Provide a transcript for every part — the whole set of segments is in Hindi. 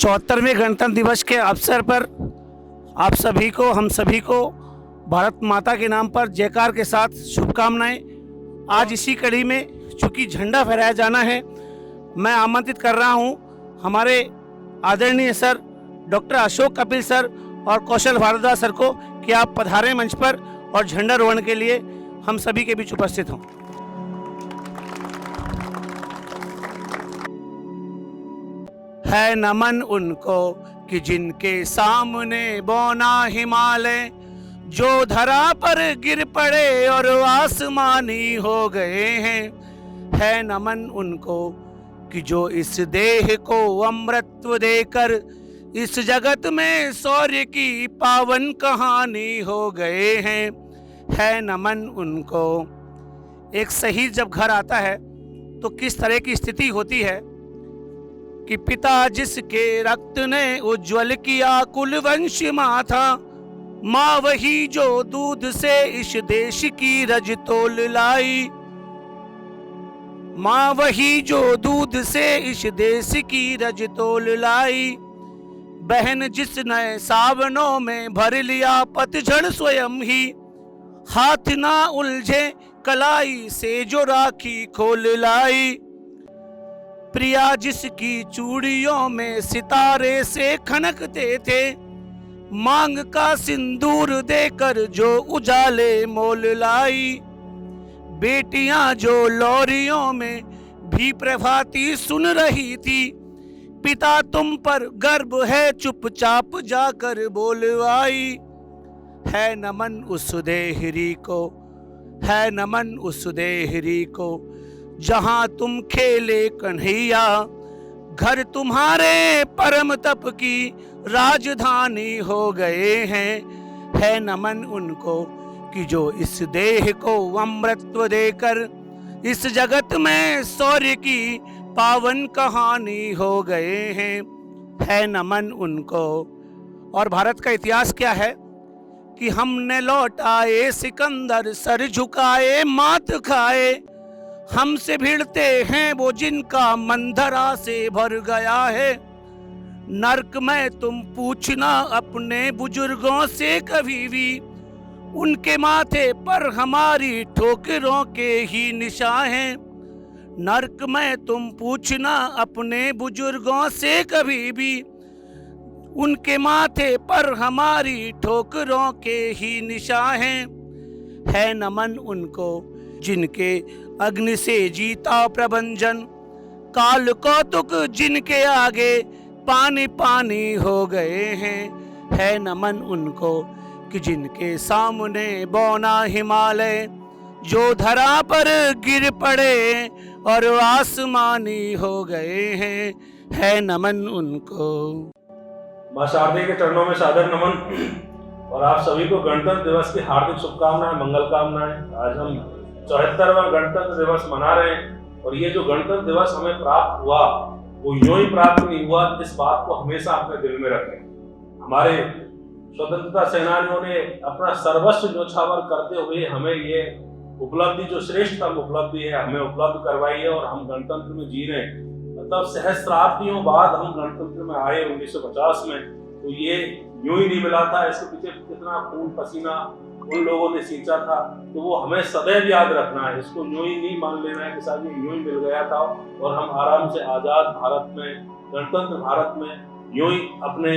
74वें गणतंत्र दिवस के अवसर पर आप सभी को, हम सभी को भारत माता के नाम पर जयकार के साथ शुभकामनाएं। आज इसी कड़ी में चूँकि झंडा फहराया जाना है, मैं आमंत्रित कर रहा हूं हमारे आदरणीय sir doctor Ashok Kapil sir और कौशल भारद्वाज सर को कि आप पधारें मंच पर और झंडारोहण के लिए हम सभी के बीच उपस्थित हों। है नमन उनको कि जिनके सामने बौना हिमालय, जो धरा पर गिर पड़े और आसमानी हो गए हैं। है नमन उनको कि जो इस देह को अमृतत्व देकर इस जगत में शौर्य की पावन कहानी हो गए हैं। है नमन उनको। एक शहीद जब घर आता है तो किस तरह की स्थिति होती है कि पिता जिसके रक्त ने उज्जवल किया कुल वंश माथा, माँ वही जो दूध से इस देश की रज तोल लाई। माँ वही जो दूध से इस देश की रज तोल लाई। बहन जिसने सावनों में भर लिया पतझड़ स्वयं ही, हाथ ना उलझे कलाई से जो राखी खोल लाई। प्रिया जिसकी चूड़ियों में सितारे से खनकते थे, मांग का सिंदूर देकर जो उजाले मोल लाई। बेटियां जो लोरियों में भी प्रभाती सुन रही थी, पिता तुम पर गर्व है चुपचाप जाकर बोलवाई। है नमन उस देहरी को, है नमन उस देहरी को, जहां तुम खेले कन्हैया, घर तुम्हारे परम तप की राजधानी हो गए हैं। है नमन उनको कि जो इस देह को अमृतत्व देकर इस जगत में शौर्य की पावन कहानी हो गए हैं। है नमन उनको। और भारत का इतिहास क्या है कि हमने लौटाए सिकंदर, सर झुकाए मात खाए। हमसे भिड़ते हैं वो जिनका मंधरा से भर गया है। नर्क में तुम पूछना अपने बुजुर्गों से कभी भी, उनके माथे पर हमारी ठोकरों के ही निशान हैं। नर्क में तुम पूछना अपने बुजुर्गों से कभी भी, उनके माथे पर हमारी ठोकरों के ही निशान हैं। है नमन उनको जिनके अग्नि से जीता प्रभंजन, काल कौतुक जिनके आगे पानी पानी हो गए हैं। है नमन उनको कि जिनके सामने बौना हिमालय, जो धरा पर गिर पड़े और आसमानी हो गए हैं। है नमन उनको। मां शारदे के चरणों में सादर नमन और आप सभी को गणतंत्र दिवस की हार्दिक शुभकामनाएं, मंगल कामनाएं। आज हम 74वां गणतंत्र दिवस मना रहे हैं और ये जो गणतंत्र दिवस हमें प्राप्त हुआ वो यूं ही प्राप्त नहीं हुआ। इस बात को हमेशा अपने दिल में रखें। हमारे स्वतंत्रता सेनानियों ने अपना सर्वस्व न्योछावर करते हुए हमें ये उपलब्धि, जो श्रेष्ठतम उपलब्धि है, हमें उपलब्ध करवाई है और हम गणतंत्र में जी रहे हैं। मतलब सहस्त्राब्दियों बाद हम गणतंत्र में आए 1950 में, तो ये यूं ही नहीं मिला था। इसके पीछे कितना खून पसीना उन लोगों ने सींचा था, तो वो हमें सदैव याद रखना है। इसको यूं ही नहीं मान लेना है कि साहब ये यूं ही मिल गया था और हम आराम से आजाद भारत में, गणतंत्र भारत में यूं ही अपने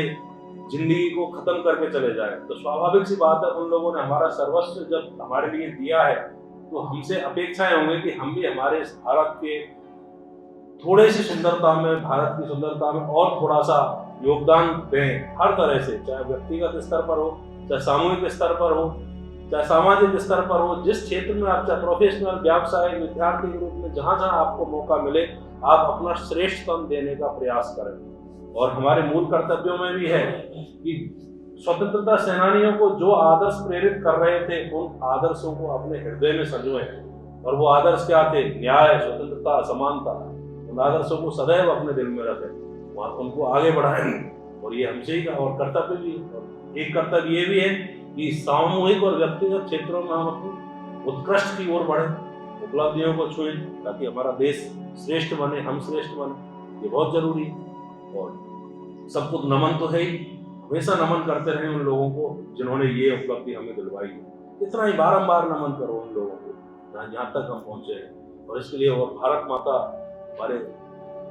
जिंदगी को खत्म करके चले जाए। तो स्वाभाविक सी बात है, उन लोगों ने हमारा सर्वस्व जब हमारे लिए दिया है तो हमसे अपेक्षाएं होंगी कि हम भी हमारे इस भारत के थोड़े सी सुंदरता में, भारत की सुंदरता में और थोड़ा सा योगदान दें हर तरह से, चाहे व्यक्तिगत स्तर पर हो, चाहे सामूहिक स्तर पर हो, चाहे सामाजिक स्तर पर हो। जिस क्षेत्र में आप, चाहे प्रोफेशनल, व्यावसायिक, विद्यार्थी के रूप में, जहाँ जहाँ आपको मौका मिले आप अपना श्रेष्ठतम देने का प्रयास करें। और हमारे मूल कर्तव्यों में भी है कि स्वतंत्रता सेनानियों को जो आदर्श प्रेरित कर रहे थे उन आदर्शों को अपने हृदय में संजोएं। और वो आदर्श क्या थे? न्याय, स्वतंत्रता, समानता। उन आदर्शों को सदैव अपने दिल में रखें और उनको आगे बढ़ाएं। और ये हमसे ही का और कर्तव्य भी है। और एक कर्तव्य ये भी है कि सामूहिक और व्यक्तिगत क्षेत्रों में हम अपनी उत्कृष्ट की ओर बढ़ें, उपलब्धियों को छुएं, ताकि हमारा देश श्रेष्ठ बने, हम श्रेष्ठ बने। ये बहुत जरूरी है। और सबको नमन तो है ही, हमेशा नमन करते रहे उन लोगों को जिन्होंने ये उपलब्धि हमें दिलवाई है। इतना ही बारंबार नमन करो उन लोगों को यहाँ तक हम पहुंचे हैं। और इसके लिए और भारत माता हमारे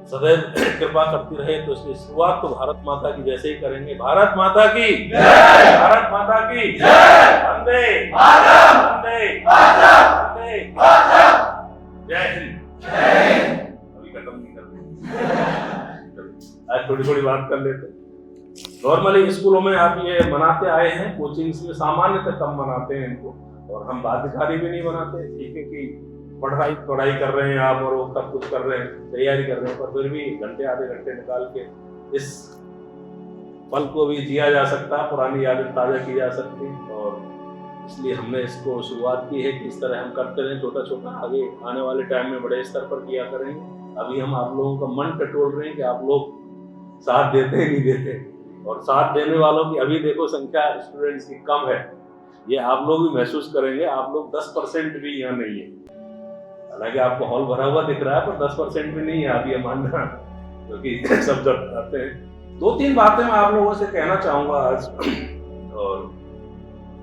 सदैव कृपा करती रहे। तो इसकी शुरुआत तो भारत माता की जैसे ही करेंगे। भारत माता की जय, भारत माता की जय, वंदे वंदे वंदे, जय हिंद। अभी खत्म नहीं कर आज थोड़ी थोड़ी बात कर लेते। नॉर्मली स्कूलों में आप ये मनाते आए हैं, कोचिंग्स में सामान्यतः कम मनाते हैं इनको, और हम बाध्यकारी भी नहीं बनाते। ठीक है कि पढ़ाई कर रहे हैं आप और वो सब कुछ कर रहे हैं, तैयारी कर रहे हैं, पर फिर भी घंटे आधे घंटे निकाल के इस पल को भी जिया जा सकता है, पुरानी यादें ताजा की जा सकती। और इसलिए हमने इसको शुरुआत की है कि इस तरह हम करते रहें छोटा छोटा, आगे आने वाले टाइम में बड़े स्तर पर किया करेंगे। अभी हम आप लोगों का मन टटोल रहे हैं कि आप लोग साथ देते ही नहीं देते, और साथ देने वालों की अभी देखो संख्या स्टूडेंट्स की कम है। ये आप लोग भी महसूस करेंगे, आप लोग 10% भी यहाँ नहीं है। हालांकि आपको हॉल भरा हुआ दिख रहा है, पर 10% भी नहीं है, आप ये मानना, क्योंकि सब जब आते हैं। 2-3 बातें मैं आप लोगों से कहना चाहूंगा आज, और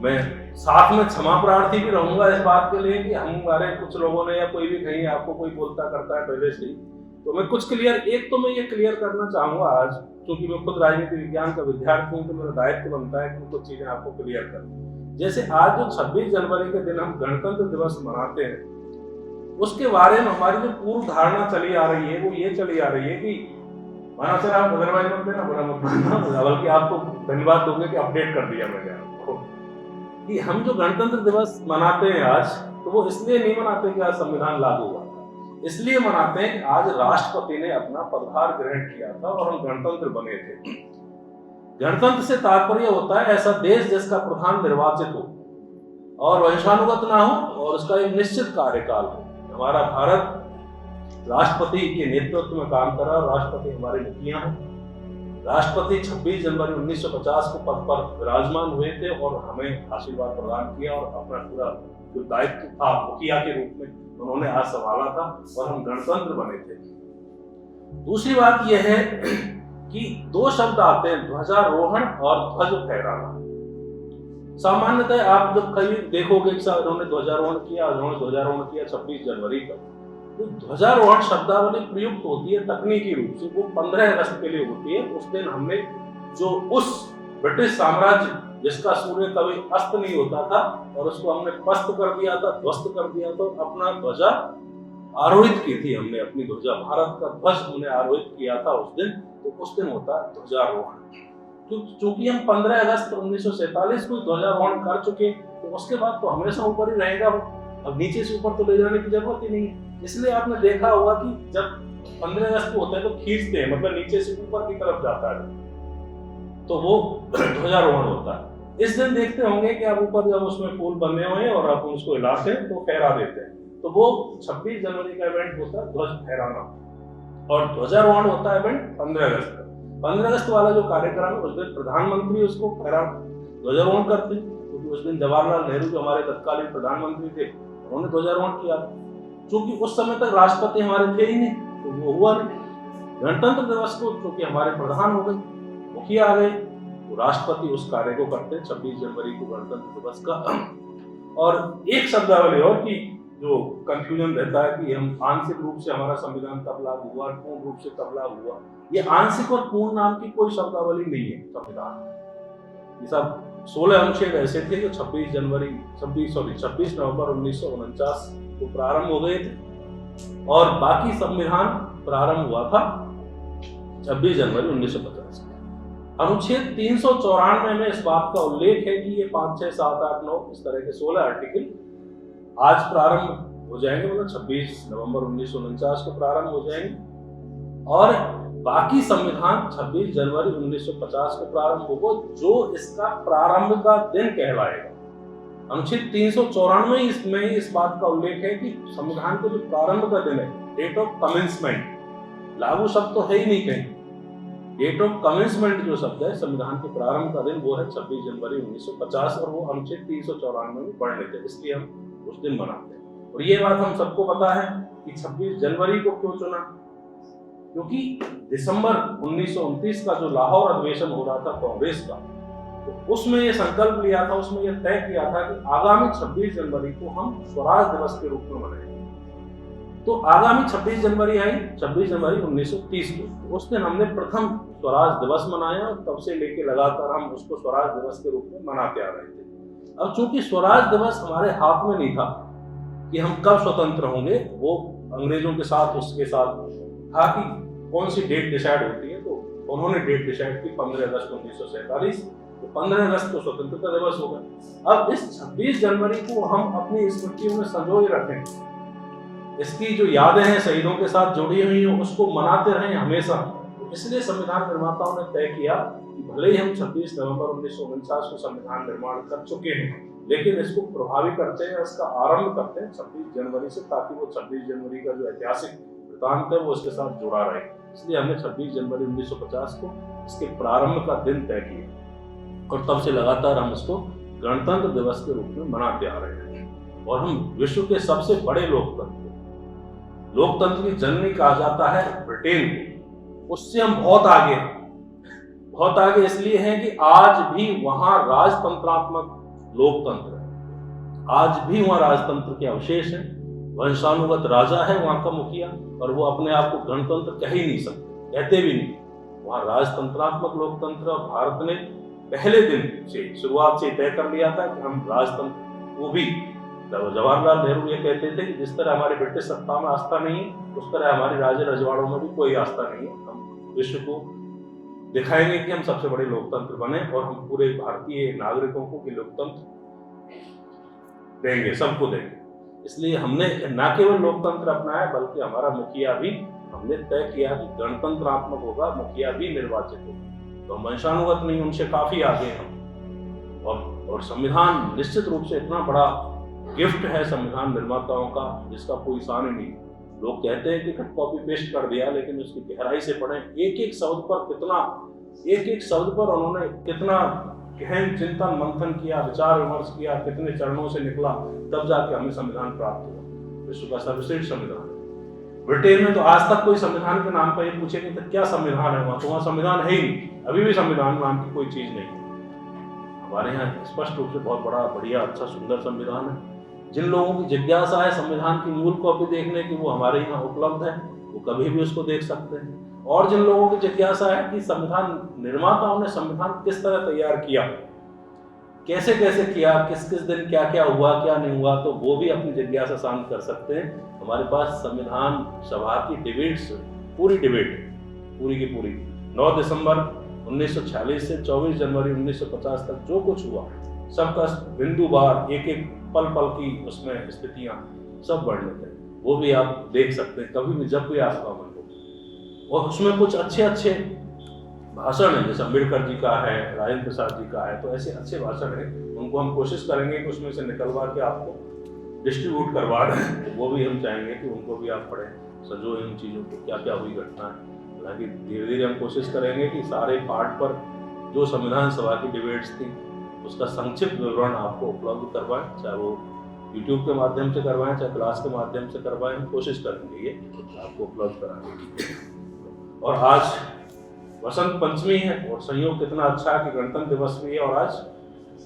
मैं साथ में क्षमा प्रार्थी भी रहूंगा इस बात के लिए कि हमारे कुछ लोगों ने या कोई भी कहीं आपको कोई बोलता करता है पहले से ही, तो मैं कुछ मैं ये क्लियर करना चाहूंगा आज, क्योंकि मैं खुद राजनीति विज्ञान का विद्यार्थी हूँ, तो मेरा दायित्व बनता है कि कुछ चीजें आपको क्लियर कर। जैसे आज जो 26 जनवरी के दिन हम गणतंत्र दिवस मनाते हैं, उसके बारे में हमारी जो पूर्व धारणा चली आ रही है वो ये चली आ रही है कि माना सर आप अदरवाइज मत देना, बुरा मत मानना, बल्कि आपको धन्यवाद दोगे कि अपडेट कर दिया मैंने आपको, कि हम जो गणतंत्र दिवस मनाते हैं आज, तो वो इसलिए नहीं मनाते कि आज संविधान लागू हुआ था, इसलिए मनाते हैं कि आज राष्ट्रपति ने अपना पदभार ग्रहण किया था और हम गणतंत्र बने थे। गणतंत्र से तात्पर्य होता है ऐसा देश जिसका प्रधान निर्वाचित हो और वंशानुगत ना हो और उसका एक निश्चित कार्यकाल हो। हमारा भारत राष्ट्रपति के नेतृत्व में काम कर रहा है, राष्ट्रपति हमारे मुखिया हैं। राष्ट्रपति 26 जनवरी 1950 को पद पर विराजमान हुए थे और हमें आशीर्वाद प्रदान किया, और अपना पूरा जो दायित्व था मुखिया के रूप में उन्होंने आज संभाला था, और हम गणतंत्र बने थे। दूसरी बात यह है कि 2 शब्द आते हैं, ध्वजारोहण और ध्वज फहराना। सामान्यतः आप जब कहीं देखोगे कि उन्होंने ध्वजारोहण किया 26 जनवरी का, तो ध्वजारोहण शब्दावली प्रयुक्त होती है तकनीकी रूप से, वो 15 अगस्त के लिए होती है। उस दिन हमने जो उस ब्रिटिश साम्राज्य जिसका सूर्य कभी अस्त नहीं होता था, और उसको हमने पस्त कर दिया था, ध्वस्त कर दिया था, अपना ध्वजा आरोहित की थी हमने, अपनी ध्वजा, भारत का ध्वज हमने आरोहित किया था उस दिन, तो उस दिन होता है ध्वजारोहण। क्योंकि हम 15 अगस्त 1947 को ध्वजारोहण कर चुके, तो उसके बाद तो हमेशा ऊपर ही रहेगा, अब नीचे से ऊपर तो ले जाने की जरूरत ही नहीं है। इसलिए आपने देखा होगा कि जब 15 अगस्त को होता है तो खींचते हैं, मतलब नीचे से ऊपर की तरफ जाता है, तो वो ध्वजारोहण होता है। इस दिन देखते होंगे कि आप ऊपर जब उसमें फूल बने हुए हैं और आप उसको हिलाते हैं तो फहरा देते हैं, तो वो 26 जनवरी का इवेंट होता है ध्वज फहराना, और ध्वजारोहण होता है इवेंट 15 अगस्त। 15 अगस्त वाला जो कार्यक्रम है उस दिन प्रधानमंत्री उसको ध्वजारोहण करते हैं, क्योंकि उस दिन जवाहरलाल नेहरू जो हमारे तत्कालीन प्रधानमंत्री थे उन्होंने ध्वजारोहण किया था। क्योंकि उस समय तक राष्ट्रपति हमारे थे ही नहीं, तो वो हुआ नहीं। गणतंत्र दिवस को क्योंकि हमारे प्रधान हो गए, मुखिया आ गए, तो राष्ट्रपति उस कार्य को करते हैं 26 जनवरी को गणतंत्र दिवस का। और एक शब्दावली और की जो कंफ्यूजन रहता है कि हम आंशिक रूप से हमारा संविधान कब लागू हुआ, पूर्ण रूप से कब लागू हुआ, ये आंशिक और पूर्ण नाम की कोई शब्दावली नहीं है संविधान। ये सब 16 अनुच्छेद ऐसे थे जो 26 नवंबर 1949 को प्रारंभ हो गए थे, और बाकी संविधान प्रारंभ हुआ था 26 जनवरी 1950 को। अनुच्छेद 394 में इस बात का उल्लेख है कि ये 5, 6, 7, 8, 9 इस तरह के 16 आर्टिकल आज प्रारंभ हो जाएंगे, मतलब 26 नवंबर 1949 को प्रारंभ हो जाएंगे, और बाकी संविधान 26 जनवरी 1950 को प्रारंभ होगा, जो इसका प्रारंभ का दिन कहलाएगा। अनुच्छेद 394 इसमें इस बात का उल्लेख है कि संविधान का जो प्रारंभ का दिन है, डेट ऑफ कमेंसमेंट, लागू शब्द तो है ही नहीं कहीं, डेट ऑफ कमेंसमेंट जो शब्द है संविधान के प्रारंभ का दिन, वो है 26 जनवरी 1950, और वो अनुच्छेद 394 में पढ़ लेते हैं, इसलिए हम उस दिन मनाते हैं। और ये बात हम सबको पता है कि 26 जनवरी को क्यों चुना। क्योंकि दिसंबर 1929 का जो लाहौर अधिवेशन हो रहा था कांग्रेस का, तो उसमें ये संकल्प लिया था, उसमें ये तय किया था कि आगामी 26 जनवरी को हम स्वराज दिवस के रूप में मनाएंगे। तो आगामी 26 जनवरी आई, 26 जनवरी 1930 को, उस दिन हमने प्रथम स्वराज दिवस मनाया और तब से लेके लगातार हम उसको स्वराज दिवस के रूप में मनाते आ रहे थे। अब चूंकि स्वराज दिवस हमारे हाथ में नहीं था कि हम कब स्वतंत्र होंगे, वो अंग्रेजों के साथ उसके साथ था कि कौन सी डेट डिसाइड होती है, तो उन्होंने डेट डिसाइड की 15 अगस्त 1947, तो 15 अगस्त को स्वतंत्रता दिवस होगा। अब इस 26 जनवरी को हम अपनी स्मृतियों में संजोए रखें, इसकी जो यादें हैं शहीदों के साथ जुड़ी हुई हैं उसको मनाते रहें हमेशा। तो इसलिए संविधान निर्माताओं ने तय किया कि भले ही हम 26 नवंबर 1949 को संविधान निर्माण कर चुके हैं, लेकिन इसको प्रभावी करते हैं, इसका आरंभ करते हैं 26 जनवरी से, ताकि वो 26 जनवरी का जो ऐतिहासिक वृत्तांत है वो इसके साथ जुड़ा रहे। इसलिए हमने 26 जनवरी 1950 को इसके प्रारंभ का दिन तय किया और तब से लगातार हम इसको गणतंत्र दिवस के रूप में मनाते आ रहे हैं। और हम विश्व के सबसे बड़े लोकतंत्र की जननी कहा जाता है ब्रिटेन को, उससे हम बहुत आगे इसलिए हैं कि आज भी वहां राजतंत्रात्मक लोकतंत्र है, आज भी वहां राजतंत्र के अवशेष हैं। वंशानुगत राजा है वहां का मुखिया, और वो अपने आप को गणतंत्र कह ही नहीं सकते, कहते भी नहीं। वहां राजतंत्रात्मक लोकतंत्र, और भारत ने पहले दिन से शुरुआत से तय कर लिया था कि हम राजतंत्र, वो भी जवाहरलाल नेहरू ये कहते थे कि जिस तरह हमारी ब्रिटिश सत्ता में आस्था नहीं है, उस तरह हमारी राजे रजवाड़ों में भी कोई आस्था नहीं है। हम विश्व को दिखाएंगे कि हम सबसे बड़े लोकतंत्र बने, और हम पूरे भारतीय नागरिकों को लोकतंत्र देंगे, सबको देंगे। इसलिए हमने न केवल लोकतंत्र अपनाया, बल्कि हमारा मुखिया भी हमने तय किया कि गणतंत्रात्मक होगा, मुखिया भी निर्वाचित होगा। तो वंशानुगत नहीं, उनसे काफी आगे हम। और संविधान निश्चित रूप से इतना बड़ा गिफ्ट है संविधान निर्माताओं का, जिसका कोई सान ही नहीं। लोग कहते हैं कि कॉपी पेस्ट कर दिया, लेकिन उसकी गहराई से पढ़ें, एक एक शब्द पर उन्होंने कितना गहन चिंतन मंथन किया, विचार विमर्श किया, कितने चरणों से निकला, तब जाके हमें संविधान प्राप्त हुआ। विश्व का सर्वश्रेष्ठ संविधान। ब्रिटेन में तो आज तक कोई संविधान के नाम पर ये पूछेंगे तो क्या संविधान है, वहां तो वहां संविधान है ही नहीं, अभी भी संविधान नाम की कोई चीज नहीं। हमारे यहाँ स्पष्ट रूप से बहुत बड़ा, बढ़िया, अच्छा, सुंदर संविधान है। जिन लोगों की जिज्ञासा है संविधान की मूल कॉपी देखने की, वो हमारे यहाँ उपलब्ध है, वो कभी भी उसको देख सकते हैं। और जिन लोगों की जिज्ञासा है कि संविधान निर्माताओं ने संविधान किस तरह तैयार किया, कैसे कैसे किया, किस किस दिन क्या क्या हुआ, क्या नहीं हुआ, तो वो भी अपनी जिज्ञासा शांत कर सकते हैं। हमारे पास संविधान सभा की डिबेट्स, पूरी डिबेट पूरी की पूरी 9 दिसंबर 1946 से 24 जनवरी 1950 तक जो कुछ हुआ, सबका बिंदुवार, एक एक पल पल की उसमें स्थितियां सब वर्णित है, वो भी आप देख सकते हैं कभी भी, जब भी आपका मन हो। और उसमें कुछ अच्छे भाषण है, जैसे अम्बेडकर जी का है, राजेंद्र प्रसाद जी का है, तो ऐसे अच्छे भाषण है, उनको हम कोशिश करेंगे कि उसमें से निकलवा के आपको डिस्ट्रीब्यूट करवा दें। तो वो भी हम चाहेंगे कि उनको भी आप पढ़ें, सजो इन चीज़ों को, क्या क्या हुई घटना है। हालांकि धीरे धीरे हम कोशिश करेंगे कि सारे पार्ट पर जो संविधान सभा की डिबेट्स थी उसका संक्षिप्त विवरण आपको उपलब्ध करवाएं, चाहे वो यूट्यूब के माध्यम से करवाएं, चाहे क्लास के माध्यम से करवाएं। हम कोशिश करेंगे ये आपको उपलब्ध कराने की। और आज वसंत पंचमी है, और संयोग कितना अच्छा है कि गणतंत्र दिवस भी है और आज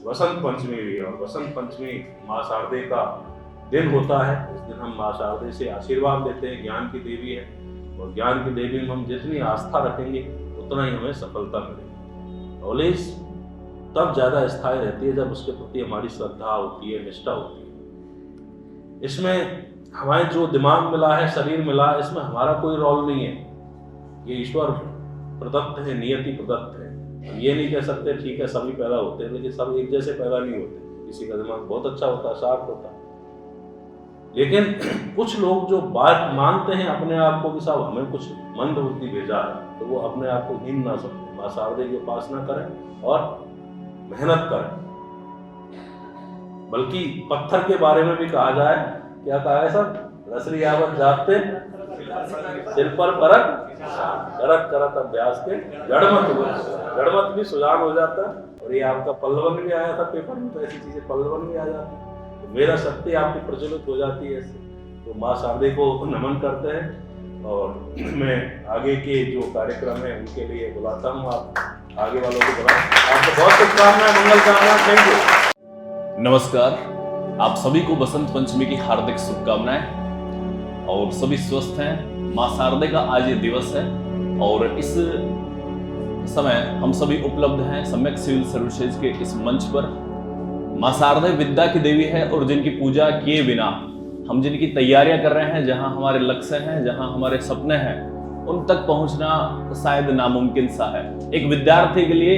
वसंत पंचमी भी है। और वसंत पंचमी माँ शारदे का दिन होता है। इस दिन हम माँ शारदे से आशीर्वाद लेते हैं, ज्ञान की देवी है, और ज्ञान की देवी में हम जितनी आस्था रखेंगे उतना ही हमें सफलता मिलेगी। नॉलेज तब ज्यादा स्थायी रहती है जब उसके प्रति हमारी श्रद्धा होती है, निष्ठा होती है। इसमें हमें जो दिमाग मिला है, शरीर मिला है, इसमें हमारा कोई रोल नहीं है, ये ईश्वर प्रदत्त है, नियति प्रदत्त है। हम ये नहीं कह सकते ठीक है सभी पैदा होते हैं, लेकिन सब एक जैसे पैदा नहीं होते। किसी का दिमाग बहुत अच्छा होता है, शार्प होता है, लेकिन कुछ लोग जो बात मानते हैं अपने आप को कि साहब हमें कुछ मंद बुद्धि भेजा है, तो वो अपने आप को हीन ना समझें, माँ शारदे की उपासना करें और मेहनत करें। बल्कि पत्थर के बारे में भी कहा जाए, क्या कहा है सब, रसरी आवत जाते सिर पर परत करत करत अभ्यास के गड़मत भी सुजान हो जाता है। और ये आपका पल्लवन भी आया था पेपर में, तो ऐसी चीजें पल्लवन भी आ जाती है, तो मेरा शक्ति आपकी प्रज्वलित हो जाती है इससे। तो माँ शारदे को नमन करते हैं। और मैं आगे के जो कार्यक्रम है उनके लिए बुलाता हूँ, आप आगे वालों को बुलाएं। आपको बहुत शुभकामनाएं, मंगल कामनाएं। Thank you. नमस्कार, आप सभी को बसंत पंचमी की हार्दिक शुभकामनाएं और सभी स्वस्थ हैं। मां शारदे का आज ये दिवस है और इस समय हम सभी उपलब्ध हैं सम्यक सिविल सर्विसेज के इस मंच पर। मां शारदे विद्या की देवी है और जिनकी पूजा किए बिना हम जिनकी तैयारियां कर रहे हैं, जहां हमारे लक्ष्य हैं, जहां हमारे सपने हैं, उन तक पहुंचना शायद नामुमकिन सा है। एक विद्यार्थी के लिए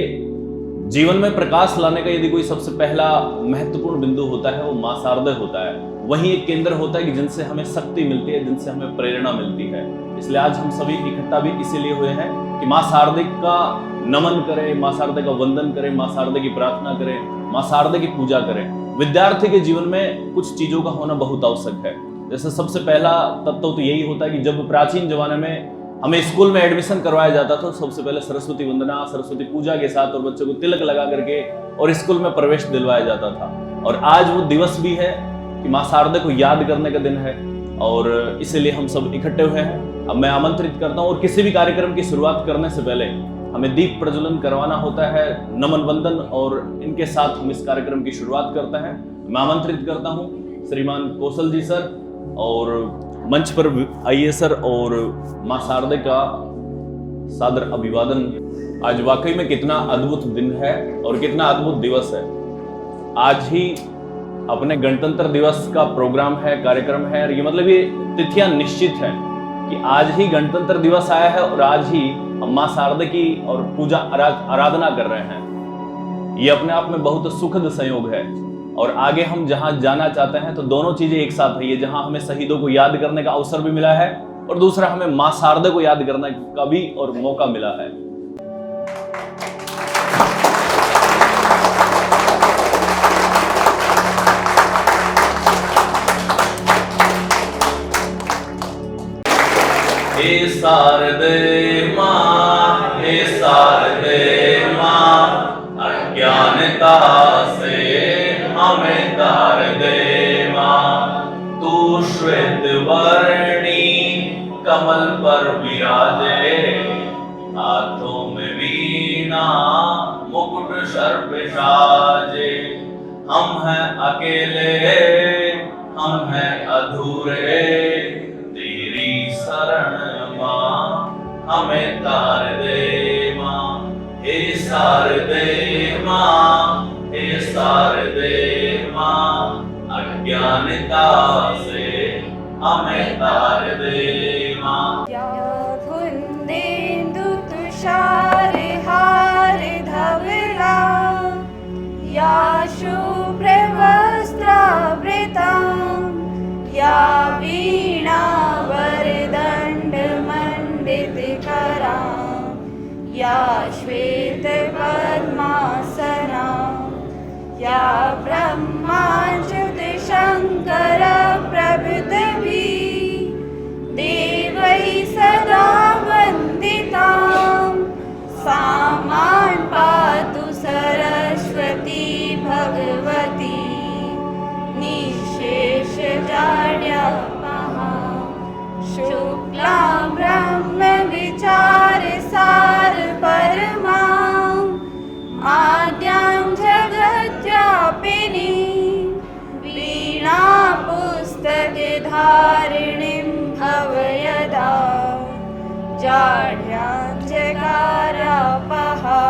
जीवन में प्रकाश लाने का यदि कोई सबसे पहला महत्वपूर्ण बिंदु होता है वो मां शारदे होता है। वही एक केंद्र होता है कि जिनसे हमें शक्ति मिलती है, जिनसे हमें प्रेरणा मिलती है। इसलिए आज हम सभी इकट्ठा भी इसीलिए हुए हैं कि मां शारदे का नमन करें, मां शारदे का वंदन करें, मां शारदे की प्रार्थना करें, मां शारदे की पूजा करें। विद्यार्थी के जीवन में कुछ चीजों का होना बहुत आवश्यक है। जैसे सबसे पहला तत्व तो यही होता है कि जब प्राचीन जमाने में हमें स्कूल में एडमिशन करवाया जाता था, सबसे पहले सरस्वती वंदना, सरस्वती पूजा के साथ और बच्चों को तिलक लगा करके और स्कूल में प्रवेश दिलवाया जाता था। और आज वो दिवस भी है कि मां शारदे को याद करने का दिन है और इसीलिए हम सब इकट्ठे हुए हैं। अब मैं आमंत्रित करता हूँ और किसी भी कार्यक्रम की शुरुआत करने से पहले हमें दीप प्रज्वलन करवाना होता है, नमन वंदन, और इनके साथ हम इस कार्यक्रम की शुरुआत करते हैं। मैं आमंत्रित करता हूँ श्रीमान कौशल जी सर और मंच पर आइए सर और मां शारदे का सादर अभिवादन। आज वाकई में कितना अद्भुत दिन है और कितना अद्भुत दिवस है। आज ही अपने गणतंत्र दिवस का प्रोग्राम है, कार्यक्रम है, और ये मतलब ये तिथियां निश्चित है कि आज ही गणतंत्र दिवस आया है और आज ही हम मां शारदे की और पूजा आराधना कर रहे हैं। ये अपने आप में बहुत सुखद संयोग है और आगे हम जहां जाना चाहते हैं तो दोनों चीजें एक साथ है। ये जहां हमें शहीदों को याद करने का अवसर भी मिला है और दूसरा हमें मां शारदे को याद करने का भी और मौका मिला है। हे शारदे मां, हे शारदे मां, अज्ञानता से हमें तार दे मां। तू श्वेत वर्णी कमल पर विराजे, हाथों में वीणा मुकुट सर्प साजे। हम हैं अकेले, हम हैं अधूरे, तेरी शरण मां हमें तार दे मां। हे शारदे मां, हे शारदे मां, अज्ञानता से हमें तार दे मां। या धुंदेन्दु तुषार हार धवला, या शुभ्र वस्त्रावृता, या वीणा वरदंड मंडित करा, या श्वेत पद्मासना, या ब्रह्माच्युत शंकर प्रभृति देवै सदा वंदिता। सामां पातु सरस्वती भगवती, निःशेष जाड्यापहा। शुक्लां ब्रह्म विचार सार परमा, आद्यां जगद्व्यापिनी, वीणा पुस्तक धारिणीं भवयदा, जाढ्यां जगारापहा।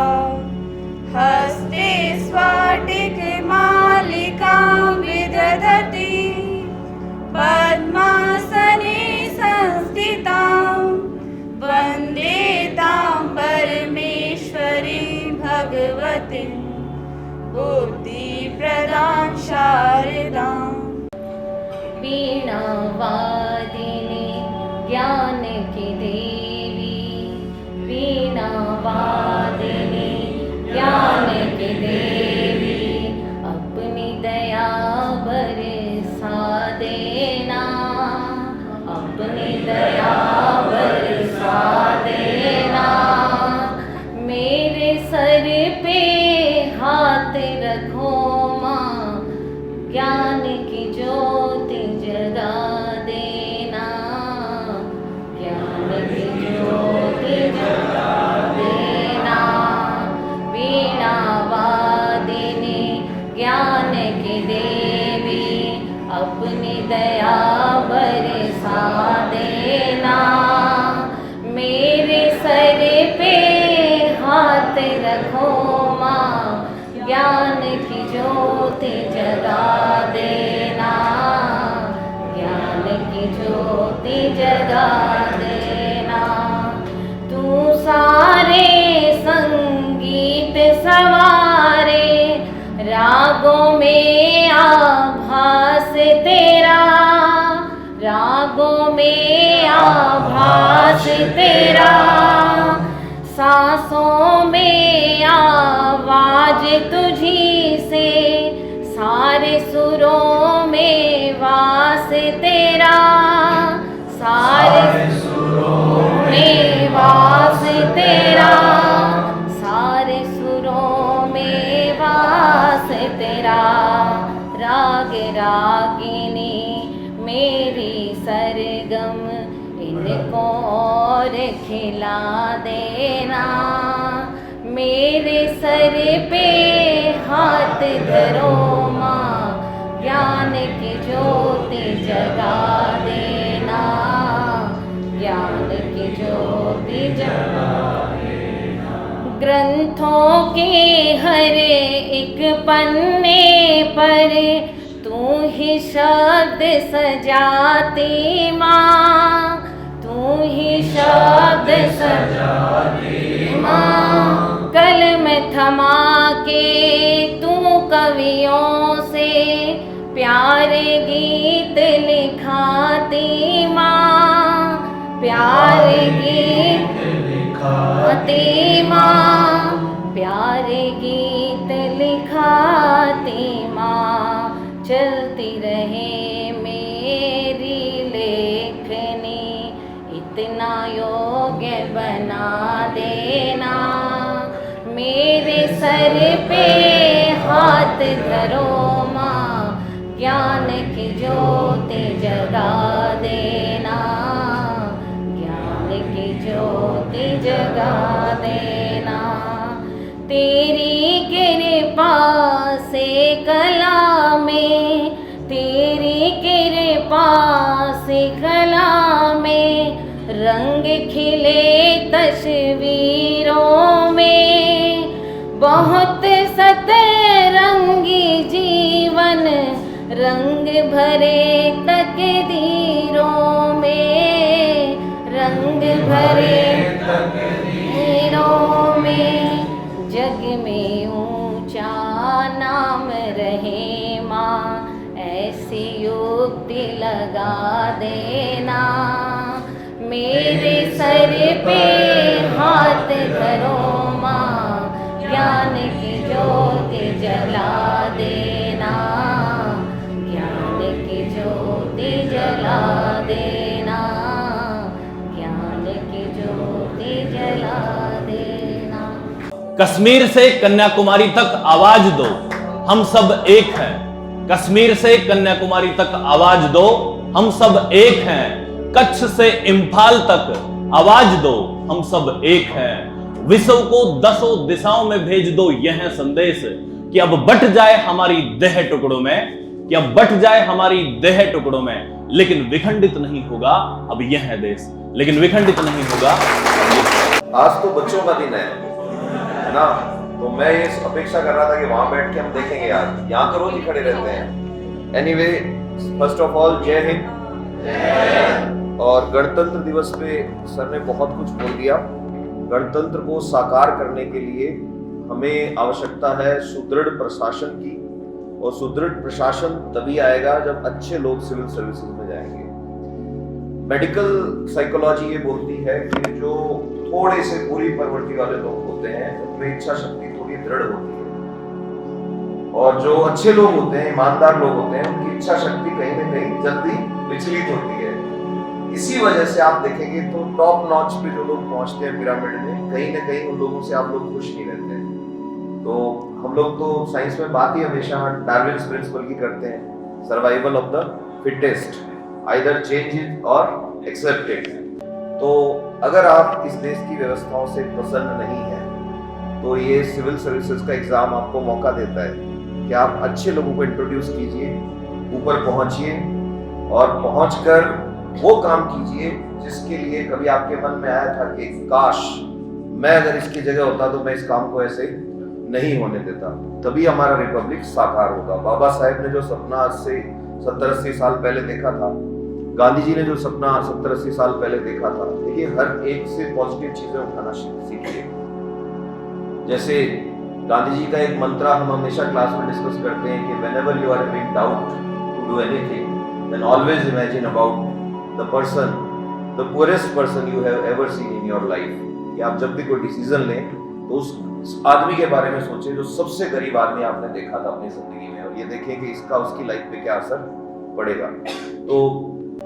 हस्ते स्फटिक मालिकां विदधति, पद्मासने संस्थितां, वन्दे तां परमेश्वरीं भगवतीं, बुद्धिप्रदां शारदाम्। वीणा वादिनी ज्ञान की देवी, वीणा वादिनी ज्ञान की देवी, अपनी दया बरसा देना, अपनी दया बरसा देना। मेरे सर पे हाथ रखो माँ, ज्ञान की ज्योति जगा देना, ज्ञान जगा देना, ज्ञान की ज्योति जगा देना। तू सारे संगीत सवारे, रागों में आभास तेरा, रागों में आभास तेरा। सांसों में आवाज तुझी से, सारे सुरों में वास तेरा, सारे सुरों में वास तेरा, सारे सुरों में वास तेरा। राग रागिनी मेरी सरगम, इनको और खिला देना। मेरे सर पे हाथ धरो माँ, ज्ञान की ज्योति जगा देना, ज्ञान की ज्योति जगा देना। ग्रंथों के हर एक पन्ने पर तू ही शब्द सजाती माँ, तू ही शब्द सजाती माँ। कलम थमा के तू कवियों से प्यारे गीत लिखाती माँ, प्यारे गीत लिखाती माँ, प्यारे गीत लिखाती माँ। चलती रहे मेरी लेखनी, इतना योग्य बना देना। मेरे सर पे हाथ धरो माँ, ज्ञान की ज्योति जगा देना, ज्ञान की ज्योति जगा देना। तेरी कृपा से कला में, तेरी कृपा से कला में रंग खिले तस्वीरों में। बहुत सतरंगी जीवन रंग भरे तकदीरों में, रंग भरे तकदीरों में। जग में ऊंचा नाम रहे माँ, ऐसी युक्ति लगा देना। मेरे सर पे हाथ धरो माँ, ज्ञान की ज्योति जला देना, ज्ञान की ज्योति जला देना, ज्ञान की ज्योति जला देना। कश्मीर से कन्याकुमारी तक आवाज दो, हम सब एक हैं। कश्मीर से कन्याकुमारी तक आवाज दो, हम सब एक हैं। कच्छ से इम्फाल तक आवाज दो, हम सब एक हैं। विश्व को 10 दिशाओं में भेज दो यह संदेश कि अब बट जाए हमारी देह टुकड़ों में, कि अब बट जाए हमारी देह टुकड़ों में, लेकिन विखंडित नहीं होगा अब यह देश, लेकिन विखंडित नहीं होगा। आज तो बच्चों का दिन है ना, तो मैं ये अपेक्षा कर रहा था कि वहां बैठ के हम देखेंगे। आज यहाँ तो रोज ही खड़े रहते हैं। एनीवे, फर्स्ट ऑफ ऑल जय हिंद। और गणतंत्र दिवस पे सर ने बहुत कुछ बोल दिया। गणतंत्र को साकार करने के लिए हमें आवश्यकता है सुदृढ़ प्रशासन की, और सुदृढ़ प्रशासन तभी आएगा जब अच्छे लोग सिविल सर्विसेज में जाएंगे। मेडिकल साइकोलॉजी ये बोलती है कि जो थोड़े से बुरी प्रवृत्ति वाले लोग होते हैं उनमें इच्छा शक्ति थोड़ी दृढ़ होती है, और जो अच्छे लोग होते हैं, ईमानदार लोग होते हैं, उनकी इच्छा शक्ति कहीं ना कहीं जल्दी विचलित होती है। इसी वजह से आप देखेंगे तो टॉप नॉच पे जो लोग पहुंचते हैं पिरामिड में, कहीं ना कहीं उन लोगों से आप लोग खुश नहीं रहते हैं। तो हम लोग तो साइंस में बात ही हमेशा डार्विन्स प्रिंसिपल की करते हैं, survival of the fittest, either change it और एक्सेप्ट इट। तो अगर आप इस देश की व्यवस्थाओं से प्रसन्न नहीं हैं, तो ये सिविल सर्विसेज का एग्जाम आपको मौका देता है कि आप अच्छे लोगों को इंट्रोड्यूस कीजिए, ऊपर पहुंचिए, और पहुंचकर वो काम कीजिए जिसके लिए कभी आपके मन में आया था कि काश मैं अगर इसकी जगह होता तो मैं इस काम को ऐसे नहीं होने देता, तभी हमारा रिपब्लिक साकार होगा। बाबा साहेब ने जो सपना आज से 70-80 साल पहले देखा था, गांधी जी ने जो सपना 70-80 साल पहले देखा था, देखिए हर एक से पॉजिटिव चीजें उठाना सीखिए। जैसे गांधी जी का एक मंत्रा हम हमेशा क्लास में डिस्कस करते हैं कि whenever you are having doubt to do anything, then always imagine about the person, the poorest person you have ever seen in your life। कि आप जब भी कोई डिसीजन लें तो उस आदमी के बारे में सोचें जो सबसे गरीब आदमी आपने देखा था अपनी जिंदगी में, और ये देखें कि इसका उसकी लाइफ पे क्या असर पड़ेगा। तो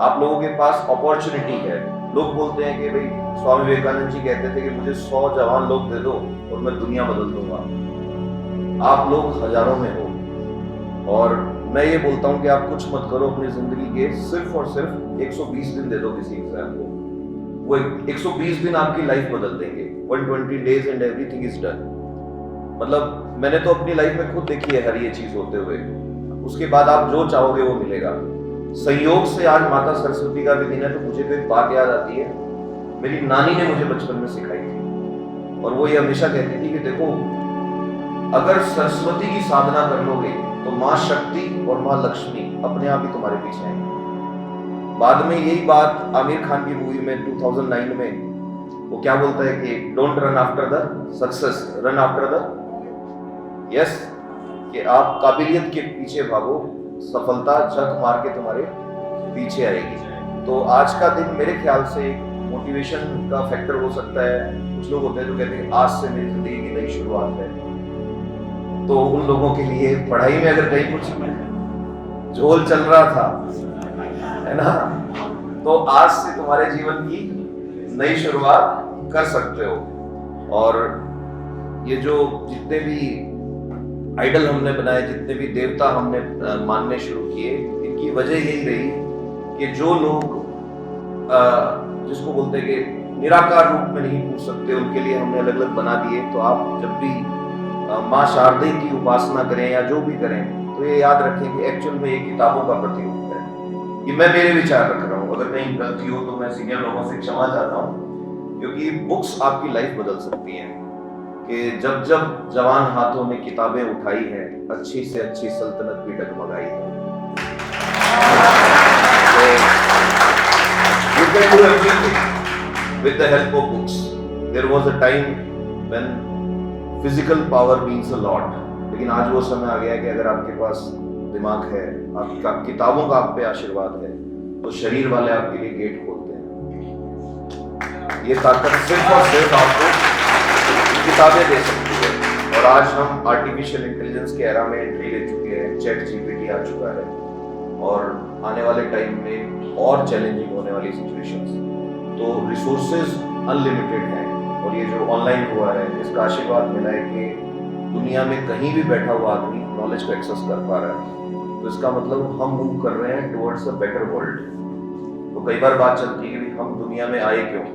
आप लोगों के पास अपॉर्चुनिटी है। लोग बोलते हैं कि भाई स्वामी विवेकानंद जी कहते थे कि मुझे 100 जवान लोग दे दो और मैं दुनिया बदल दूंगा। आप लोग हजारों में हो, और मैं ये बोलता हूँ कि आप कुछ मत करो अपनी जिंदगी के, सिर्फ और सिर्फ 120 दिन दे दो किसी एग्जाम को, वो 120 दिन आपकी लाइफ बदल देंगे। 120 days and everything is done। मतलब मैंने तो अपनी लाइफ में खुद देखी है हर ये चीज होते हुए। उसके बाद आप जो चाहोगे वो मिलेगा। संयोग से आज माता सरस्वती का भी दिन है, तो मुझे तो एक बात याद आती है, मेरी नानी ने मुझे बचपन में सिखाई थी, और वो ये हमेशा कहती थी कि देखो अगर सरस्वती की साधना कर लोगे तो माँ शक्ति और माँ लक्ष्मी अपने आप ही तुम्हारे पीछे आएंगी। बाद में यही बात आमिर खान की मूवी में 2009 में वो क्या बोलता है कि don't run after the success, run after the yes, कि आप काबिलियत के पीछे भागो, सफलता झक मार के तुम्हारे पीछे आएगी। तो आज का दिन मेरे ख्याल से मोटिवेशन का फैक्टर हो सकता है। कुछ लोग होते हैं जो कहते हैं आज से मेरी जिंदगी की नई शुरुआत है, तो उन लोगों के लिए पढ़ाई में अगर कहीं कुछ झोल चल रहा था, है ना, तो आज से तुम्हारे जीवन की नई शुरुआत कर सकते हो। और ये जो जितने भी आइडल हमने बनाए, जितने भी देवता हमने मानने शुरू किए, इनकी वजह यही रही कि जो लोग जिसको बोलते हैं कि निराकार रूप में नहीं पूछ सकते, उनके लिए हमने अलग अलग बना दिए। तो आप जब भी माँ शारदे की उपासना करें या जो भी करें, तो ये याद रखें कि एक्चुअल में ये किताबों का प्रतिरूप है। ये मैं मेरे विचार रख रहा हूँ, अगर कहीं गलती हो तो मैं सीनियर लोगों से क्षमा चाहता हूँ, क्योंकि बुक्स आपकी लाइफ बदल सकती हैं। कि जब जब जवान हाथों में किताबें उठाई हैं, अच्छी से अच्छी सल्तनत भी डगमगाई है। You can do everything with the help of books. There was a time when physical power means a lot, लेकिन आज वो समय आ गया है कि अगर आपके पास दिमाग है, आपका किताबों का आप पे आशीर्वाद है, तो शरीर वाले आपके लिए गेट खोलते हैं। ये ताकत सिर्फ और सिर्फ आपको किताबें दे सकती है। और आज हम आर्टिफिशियल इंटेलिजेंस के एरा में एंट्री ले चुके हैं, चैट जीपीटी आ चुका है, और आने वाले टाइम में और चैलेंजिंग होने वाली सिचुएशंस। तो रिसोर्सेज अनलिमिटेड हैं, और ये जो ऑनलाइन हुआ है, इसका आशीर्वाद मिला है कि दुनिया में कहीं भी बैठा हुआ आदमी नॉलेज को एक्सेस कर पा रहा है। तो इसका मतलब हम मूव कर रहे हैं टुवर्ड्स अ बेटर वर्ल्ड। तो कई बार बात चलती है कि हम दुनिया में आए क्यों,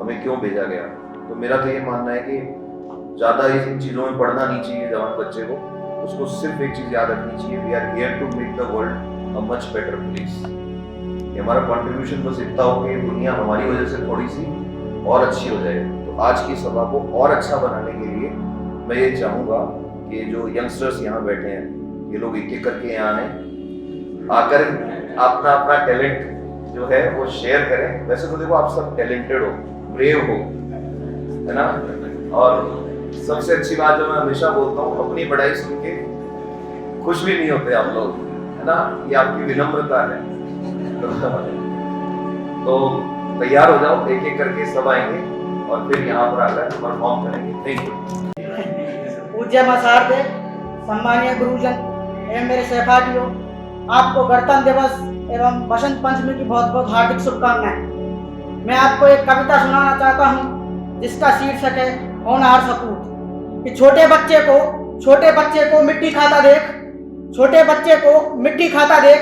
हमें क्यों भेजा गया। तो मेरा तो ये मानना है कि ज़्यादा इन चीज़ों में पढ़ना नहीं चाहिए जवान बच्चे को। उसको सिर्फ एक चीज़ याद रखनी चाहिए, we are here to make the world a much better place. हमारा कंट्रीब्यूशन बस इतना हो कि दुनिया हमारी वजह से थोड़ी सी और अच्छी हो जाए। तो आज की सभा को और अच्छा बनाने के लिए मैं ये चाहूँगा कि जो यंगस्टर्स यहाँ बैठे हैं, ये लोग एक एक करके यहाँ आए, आकर अपना अपना टैलेंट जो है वो शेयर करें। वैसे तो देखो आप सब टैलेंटेड हो, ब्रेव हो, है ना। और सबसे अच्छी बात जो मैं हमेशा बोलता हूँ, अपनी बड़ाई सुन के खुश भी नहीं होते आप लोग, है ना। ये आपकी विनम्रता है। तो तैयार हो जाओ, एक एक करके सब आएंगे और फिर यहाँ पर आकर परफॉर्म करेंगे। Thank you. पूज्य मां शारदे, सम्मानीय गुरुजन एवं मेरे सहपाठियों, आपको गणतंत्र दिवस एवं बसंत पंचमी की बहुत बहुत हार्दिक शुभकामनाएं। मैं आपको एक कविता सुनाना चाहता हूँ जिसका शीर्षक है होनहार सपूत। कि छोटे बच्चे को मिट्टी खाता देख, छोटे बच्चे को मिट्टी खाता देख।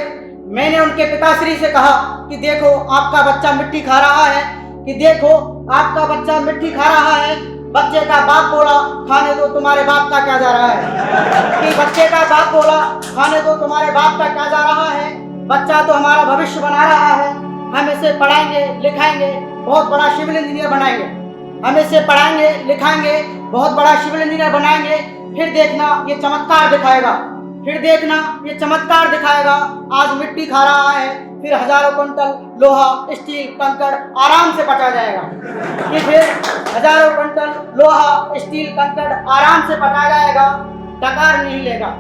मैंने उनके पिताश्री से कहा कि देखो आपका बच्चा मिट्टी खा रहा है, कि देखो आपका बच्चा मिट्टी खा रहा है। बच्चे का बाप बोला खाने दो, तुम्हारे बाप का क्या जा रहा है। कि बच्चे का बाप बोला खाने दो, तुम्हारे बाप का क्या जा रहा है। बच्चा तो हमारा भविष्य बना रहा है, हम इसे पढ़ाएंगे लिखाएंगे, बहुत बड़ा सिविल इंजीनियर बनाएंगे। हम इसे पढ़ाएंगे लिखाएंगे, बहुत बड़ा सिविल इंजीनियर बनाएंगे। फिर देखना ये चमत्कार दिखाएगा, फिर देखना ये चमत्कार दिखाएगा। आज मिट्टी खा रहा है, फिर हजारों क्विंटल लोहा, स्टील, कंकड़ आराम से पचा जाएगा। ये फिर हजारों क्विंटल लोहा, स्टील, कंकड़ आराम से पचा जाएगा। डकार नहीं लेगा,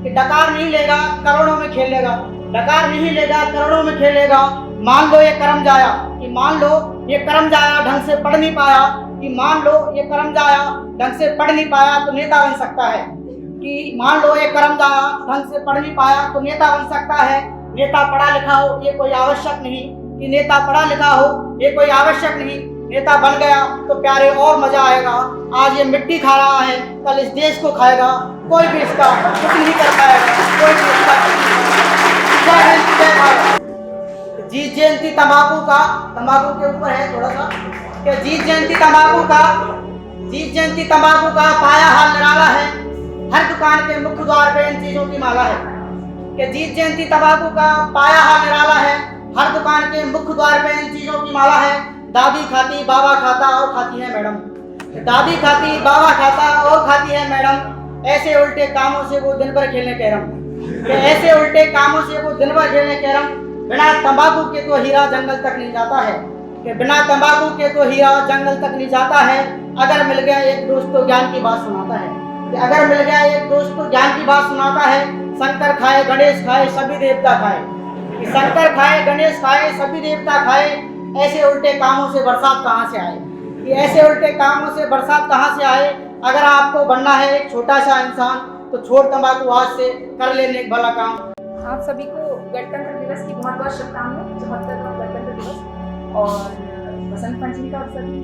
कि डकार नहीं लेगा करोड़ों में खेलेगा, डकार नहीं लेगा करोड़ों में खेलेगा। मान लो ये कर्म जाया, कि मान लो ये कर्म जाया ढंग से पढ़ नहीं पाया, कि मान लो ये कर्म जाया ढंग से पढ़ नहीं पाया तो नेता बन सकता है, कि मान लो ये कर्म जाया ढंग से पढ़ नहीं पाया तो नेता बन सकता है। नेता पढ़ा लिखा हो ये कोई आवश्यक नहीं, कि नेता पढ़ा लिखा हो ये कोई आवश्यक नहीं। नेता बन गया तो प्यारे और मजा आएगा। आज ये मिट्टी खा रहा है, कल इस देश को खाएगा, कोई भी इसका कुछ नहीं कर पाएगा, कोई भी इसका जय हिंद, जय भारत। जीत जयंती तंबाकू का, तंबाकू के ऊपर है थोड़ा सा, कि जीत जयंती तंबाकू का, जीत जयंती तंबाकू का पाया हाल निराला है, हर दुकान के मुख्य द्वार पे इन चीजों की माला है। कि जीत जयंती तंबाकू का पाया हाल निराला है, हर दुकान के मुख्य द्वार पे इन चीजों की माला है। दादी खाती बाबा खाता और खाती है मैडम, दादी खाती बाबा खाता और खाती है मैडम। ऐसे उल्टे कामों से वो दिन भर खेलने कैरम, कि ऐसे उल्टे कामों से वो दिन भर खेलने कैरम। बिना तंबाकू के तो हीरा जंगल तक नहीं जाता है, कि बिना तंबाकू के तो हीरा जंगल तक नहीं जाता है। अगर मिल गया एक दोस्त तो ज्ञान की बात सुनाता है, कि अगर मिल गया एक दोस्त तो ज्ञान की बात सुनाता है। शंकर खाए गणेश खाए सभी देवता खाए, कि शंकर खाए गणेश खाए सभी देवता खाए। ऐसे उल्टे कामों से बरसात कहाँ से आए, कि ऐसे उल्टे कामों से बरसात कहाँ से आए। अगर आपको बनना है एक छोटा सा इंसान तो छोड़ तंबाकू आज से, कर लेने एक भला काम। आप सभी को गणतंत्र दिवस की बहुत बहुत शुभकामनाएं, 74वां गणतंत्र दिवस और बसंत पंचमी का अवसर भी।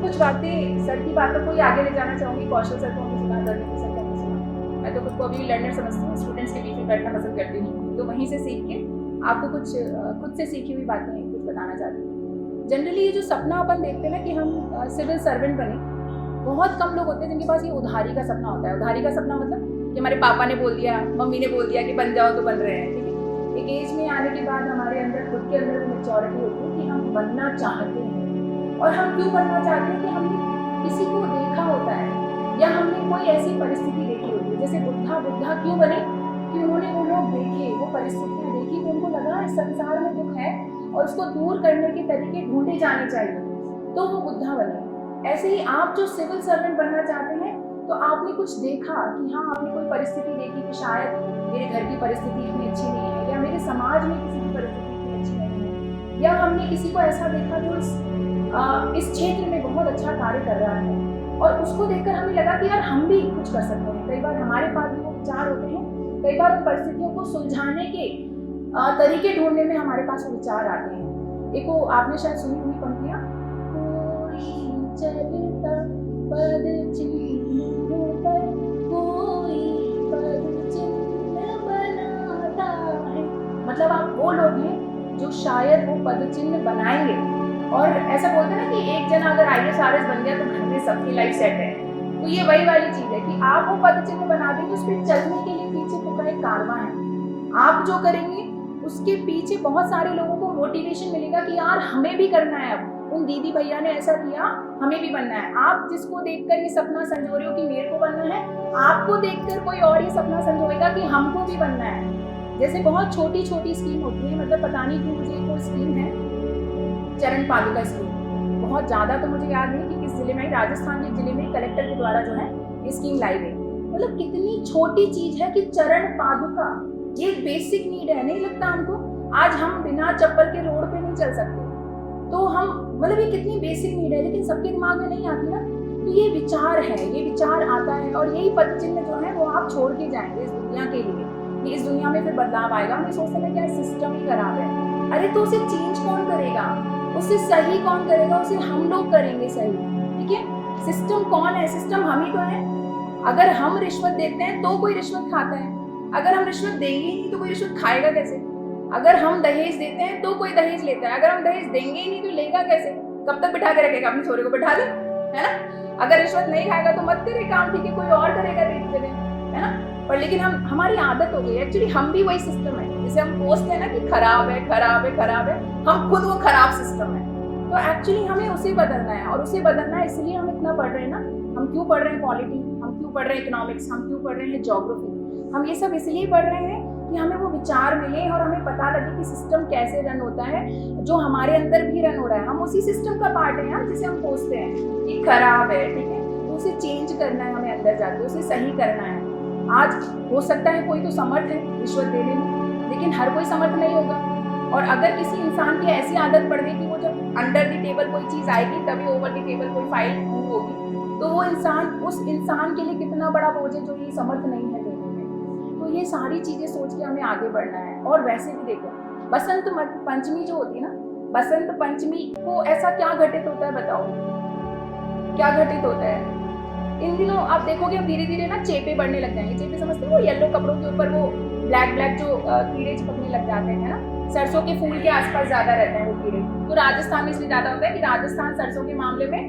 कुछ बातें सर की बातों को ही आगे ले जाना चाहूँगी। कौशल सर को हमने सुना, दर्शक सर को हमने सुना। मैं तो खुद को अभी लर्नर समझती हूँ, स्टूडेंट्स के बीच में बैठना पसंद करती हूँ, तो वहीं से सीख के आपको कुछ खुद से सीखी हुई बातें कुछ बताना चाहती हूँ। जनरली ये जो सपना अपन देखते हैं ना कि हम सिविल सर्वेंट बने, बहुत कम लोग होते हैं जिनके पास ये उधारी का सपना होता है। उधारी का सपना मतलब कि हमारे पापा ने बोल दिया, मम्मी ने बोल दिया कि बन जाओ तो बन रहे हैं, ठीक है। एक एज में आने के बाद हमारे अंदर खुद के अंदर मेच्योरिटी होती है कि हम बनना चाहते हैं। और हम क्यों बनना चाहते हैं कि हमने किसी को देखा होता है या हमने कोई ऐसी परिस्थिति देखी होती है। जैसे बुद्धा क्यों बने, कि उन्होंने वो लोग देखे, वो परिस्थितियाँ देखी, तो उनको लगा इस संसार में दुख है और उसको दूर करने के तरीके ढूंढे जाने चाहिए, तो वो बुद्धा बने। ऐसे ही आप जो सिविल सर्वेंट बनना चाहते हैं तो आपने कुछ देखा कि हाँ, आपने कोई परिस्थिति देखी कि शायद मेरे घर की परिस्थिति इतनी अच्छी नहीं है, या मेरे समाज में किसी की परिस्थिति इतनी अच्छी नहीं है, या हमने किसी को ऐसा देखा जो इस क्षेत्र में बहुत अच्छा कार्य कर रहा है और उसको देखकर हमें लगा कि यार हम भी कुछ कर सकते हैं। कई बार हमारे पास भी वो विचार होते हैं, कई बार उन परिस्थितियों को सुलझाने के तरीके ढूंढने में हमारे पास वो विचार आते हैं। एक वो आपने शायद सुनी हुई पंक्तियाँ, चलता पद चिन्ह पर कोई पद चिन्ह बनाता है। मतलब आप वो लोग हैं जो शायद वो पद चिन्ह बनाएंगे। और ऐसा बोलते हैं ना कि एक जना अगर IAS RS बन गया तो घर में सबकी लाइफ सेट है। तो ये वही वाली चीज है कि आप वो पद चिन्ह बना देंगे, उस पर चलने के लिए पीछे पूरा एक कारवां है। आप जो करेंगे उसके पीछे बहुत सारे लोगों को मोटिवेशन मिलेगा कि यार हमें भी करना है, अब उन दीदी भैया ने ऐसा किया, हमें भी बनना है। आप जिसको देखकर ये सपना संजो रहे हो कि मेरे को बनना है, आपको देखकर कोई और ये सपना संजोएगा कि हमको भी बनना है। जैसे बहुत छोटी छोटी स्कीम होती है, मतलब पता नहीं क्यों मुझे एक वो स्कीम है चरण पादुका स्कीम, बहुत ज़्यादा तो मुझे याद नहीं कि किस जिले में, राजस्थान के जिले में कलेक्टर के द्वारा जो है ये स्कीम लाई गई। मतलब कितनी छोटी चीज़ है कि चरण पादुका, ये बेसिक नीड है। नहीं लगता हमको आज हम बिना चप्पल के रोड पे नहीं चल सकते, तो हम मतलब ये कितनी बेसिक नीड है, लेकिन सबके दिमाग में नहीं आती ना। तो ये विचार है, ये विचार आता है और यही पद चिन्ह जो है वो आप छोड़ के जाएंगे इस दुनिया के लिए कि इस दुनिया में फिर बदलाव आएगा। हमें सोचते हैं क्या सिस्टम ही खराब है, अरे तो उसे चेंज कौन करेगा, उसे सही कौन करेगा, उसे हम लोग करेंगे सही, ठीक है। सिस्टम कौन है, सिस्टम हम ही तो है। अगर हम रिश्वत देते हैं तो कोई रिश्वत खाता है, अगर हम रिश्वत देंगे ही नहीं तो कोई रिश्वत खाएगा कैसे। अगर हम दहेज देते हैं तो कोई दहेज लेता है, अगर हम दहेज देंगे ही नहीं तो लेगा कैसे, कब तक बिठा के रखेगा अपने छोरे को, बिठा दे, है ना। अगर रिश्वत नहीं खाएगा तो मत तेरे काम, ठीक है, कोई और करेगा तेरी जगह, है ना। पर लेकिन हमारी आदत हो गई, एक्चुअली हम भी वही सिस्टम है जिसे हम कोसते हैं ना कि खराब है खराब है खराब है, हम खुद वो खराब सिस्टम है। तो एक्चुअली हमें उसे बदलना है, और उसे बदलना है इसलिए हम इतना पढ़ रहे हैं ना। हम क्यों पढ़ रहे हैं पॉलिटी, हम क्यों पढ़ रहे हैं इकोनॉमिक्स, हम क्यों पढ़ रहे हैं ज्योग्राफी, हम ये सब इसलिए पढ़ रहे हैं कि हमें वो विचार मिले और हमें पता लगे कि सिस्टम कैसे रन होता है, जो हमारे अंदर भी रन हो रहा है। हम उसी सिस्टम का पार्ट है जिसे हम सोचते हैं कि खराब है, ठीक है, तो उसे चेंज करना है, हमें अंदर जाके उसे सही करना है। आज हो सकता है कोई तो समर्थ है रिश्वत देने में, लेकिन हर कोई समर्थ नहीं होगा। और अगर किसी इंसान की ऐसी आदत पड़ गई कि वो जब अंडर द टेबल कोई चीज़ आएगी तभी ओवर द टेबल कोई फाइल मूव होगी, तो वो इंसान उस इंसान के लिए कितना बड़ा बोझ है जो ये समर्थ नहीं है देने में। तो ये सारी चीज़ें सोच के हमें आगे बढ़ना है। और वैसे भी देखो, बसंत पंचमी जो होती है ना, बसंत पंचमी को ऐसा क्या घटित होता है बताओ, क्या घटित होता है? इन दिनों आप देखोगे धीरे धीरे ना चेपे बढ़ने लग जाएंगे। चेपे समझते हो, वो येलो कपड़ों के ऊपर वो ब्लैक जो कीड़े चिपकने लग जाते हैं ना, सरसों के फूल के आसपास ज्यादा रहते हैं वो कीड़े। तो राजस्थान में इसलिए ज्यादा होता है कि राजस्थान सरसों के मामले में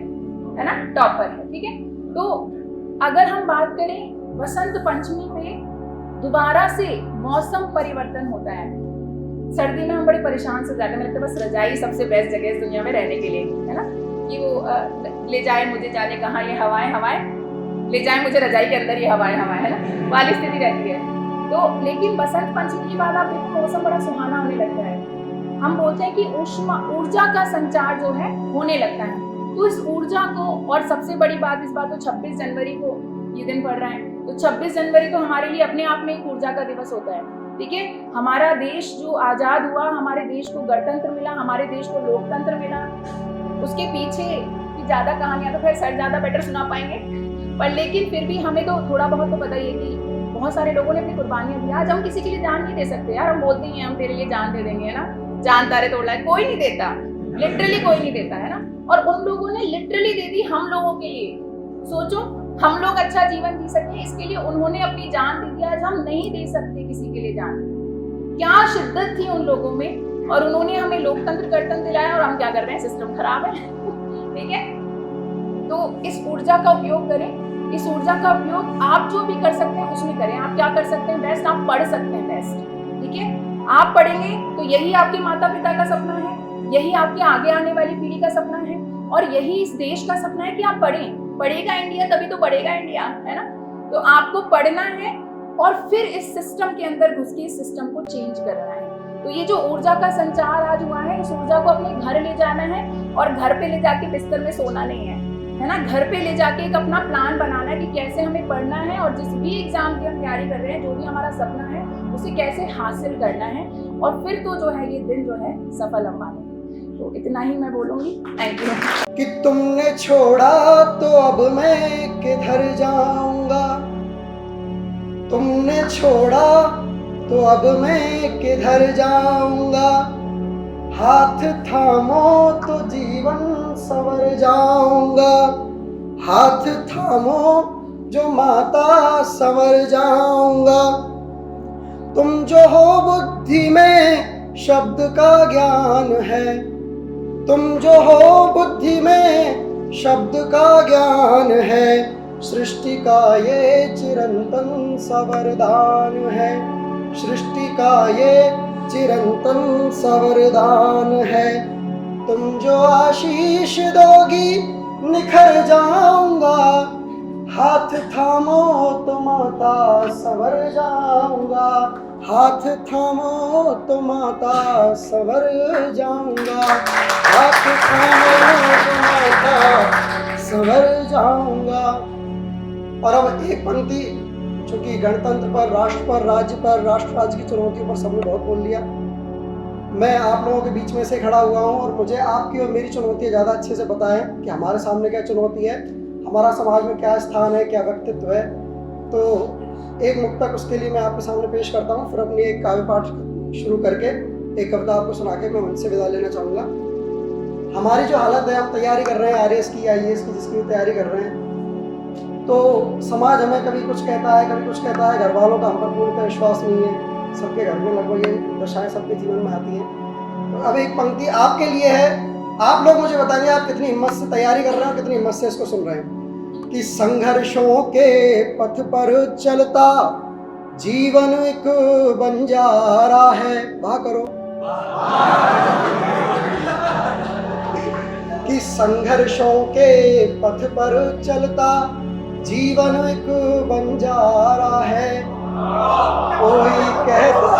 है ना टॉपर है, ठीक है। तो अगर हम बात करें बसंत पंचमी पे दोबारा से मौसम परिवर्तन होता है। सर्दी में हम बड़े परेशान से जाते हैं, मतलब बस रजाई सबसे बेस्ट जगह इस दुनिया में रहने के लिए, है ना, कि वो ले जाए मुझे जाने कहाँ ये हवाएं हवाएं, ले जाए मुझे रजाई के अंदर ये हवाएं हवाएं, है ना, वाली स्थिति रहती है। तो लेकिन बसंत पंचमी के बाद आप देखो मौसम बड़ा सुहाना होने लगता है। हम बोलते हैं कि ऊर्जा का संचार जो है होने लगता है। तो इस ऊर्जा को, और सबसे बड़ी बात इस बात तो 26 जनवरी को ये दिन पड़ रहा है, तो 26 जनवरी तो हमारे लिए अपने आप में एक ऊर्जा का दिवस होता है, ठीक है। हमारा देश जो आज़ाद हुआ, हमारे देश को गणतंत्र मिला, हमारे देश को लोकतंत्र मिला, उसके पीछे की ज़्यादा कहानियाँ तो खैर सर ज़्यादा बेटर सुना पाएंगे, पर लेकिन फिर भी हमें तो थोड़ा बहुत तो पता ही है कि बहुत सारे लोगों ने अपनी कुर्बानियाँ दी। आज हम किसी के लिए जान नहीं दे सकते यार, हम बोलते ही हैं हम तेरे लिए जान दे देंगे, है ना, जान तारे तोड़ लाए, कोई नहीं देता, लिटरली कोई नहीं देता, है ना। और उन लोगों ने लिटरली दे दी हम लोगों के लिए। सोचो, हम लोग अच्छा जीवन जी सके इसके लिए उन्होंने अपनी जान दे दी। आज हम नहीं दे सकते किसी के लिए जान। क्या शिद्दत थी उन लोगों में, और उन्होंने हमें लोकतंत्र गणतंत्र दिलाया, और हम क्या कर रहे हैं, सिस्टम खराब है, ठीक है। तो इस ऊर्जा का उपयोग करें। इस ऊर्जा का उपयोग आप जो भी कर सकते हैं उसमें करें। आप क्या कर सकते हैं बेस्ट, आप पढ़ सकते हैं बेस्ट, ठीक है। आप पढ़ेंगे तो यही आपके माता पिता का सपना है, यही आपके आगे आने वाली पीढ़ी का सपना है, और यही इस देश का सपना है कि आप पढ़ें। पढ़ेगा इंडिया तभी तो बढ़ेगा इंडिया, है ना। तो आपको पढ़ना है और फिर इस सिस्टम के अंदर घुस के इस सिस्टम को चेंज करना है। तो ये जो ऊर्जा का संचार आज हुआ है, इस ऊर्जा को अपने घर ले जाना है, और घर पे ले जाके बिस्तर में सोना नहीं है ना। घर पे ले जाके एक अपना प्लान बनाना है कि कैसे हमें पढ़ना है, और जिस भी एग्जाम की हम तैयारी कर रहे हैं, जो भी हमारा सपना है उसे कैसे हासिल करना है, और फिर तो जो है ये दिन जो है सफल हम मानेंगे। तो इतना ही मैं बोलूँगी। Thank you. कि तुमने छोड़ा तो अब मैं किधर जाऊंगा, तुमने छोड़ा तो अब मैं किधर जाऊंगा, हाथ थामो तो जीवन संवर जाऊंगा, हाथ थामो जो माता संवर जाऊंगा। तुम जो हो बुद्धि में शब्द का ज्ञान है, तुम जो हो बुद्धि में शब्द का ज्ञान है, सृष्टि का ये चिरंतन सवरदान है, सृष्टि का ये चिरंतन सवरदान है। तुम जो आशीष दोगी निखर जाऊंगा, हाथ थामो तो माता संवर जाऊंगा, हाथ थामो तो माता संवर जाऊंगा, हाथ थामो तो माता संवर जाऊंगा। और अब एक पंक्ति, चूंकि गणतंत्र पर, राष्ट्र पर, राज्य पर, राष्ट्र राज्य की चुनौतियों पर सबने बहुत बोल लिया, मैं आप लोगों के बीच में से खड़ा हुआ हूँ, और मुझे आपकी और मेरी चुनौतियाँ ज़्यादा अच्छे से पता है कि हमारे सामने क्या चुनौती है, हमारा समाज में क्या स्थान है, क्या व्यक्तित्व है। तो एक मुक्तक उसके लिए मैं आपके सामने पेश करता हूँ, फिर अपनी एक काव्य पाठ शुरू करके एक कविता आपको सुना के मैं उनसे विदा लेना चाहूँगा। हमारी जो हालत है, हम तैयारी कर रहे हैं RS की, IAS की, जिसकी तैयारी कर रहे हैं, तो समाज हमें कभी कुछ कहता है, कभी कुछ कहता है, घर वालों का हम पर पूरी तरह विश्वास नहीं है, सबके घर में लगभग ये दशाएं सबके जीवन में आती हैं। तो अब एक पंक्ति आपके लिए है, आप लोग मुझे बताइए आप कितनी हिम्मत से तैयारी कर रहे हैं और कितनी हिम्मत से इसको सुन रहे हैं। कि संघर्षों के पथ पर चलता जीवन एक बंजारा है, वाह करो। कि संघर्षों के पथ पर चलता जीवन एक बंजारा है। कोई कहता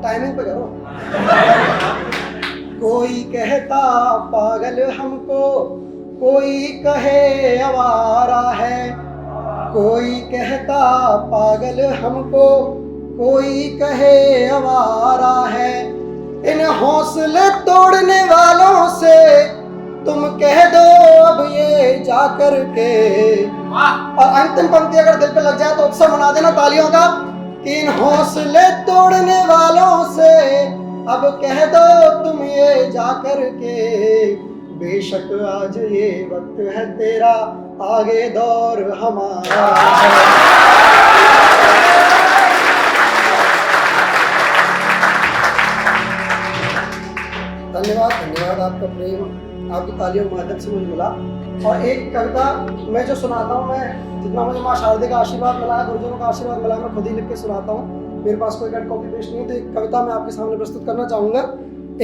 टाइमिंग पे करो। कोई कहता पागल हमको, कोई कहे आवारा है। कोई कहता पागल हमको, कोई कहे आवारा है। इन हौसले तोड़ने वालों से तुम कह दो अब ये जाकर के। और अंतिम पंक्ति अगर दिल पे लग जाए तो उत्सव मना देना तालियों का, कि इन हौसले तोड़ने वालों से अब कह दो तुम ये जाकर के। बेशक आज ये वक्त है तेरा, आगे दौर हमारा। धन्यवाद, धन्यवाद। आपका प्रेम आपकी तालियों के माध्यम से मुझे मिला। और एक कविता मैं जो सुनाता हूँ, मैं जितना मुझे माँ शारदे का आशीर्वाद मिला है, गुरुजनों का आशीर्वाद मिला है, मैं खुद ही लिख के सुनाता हूँ। मेरे पास कोई कॉपी पेस्ट नहीं है, तो एक कविता मैं आपके सामने प्रस्तुत करना चाहूँगा।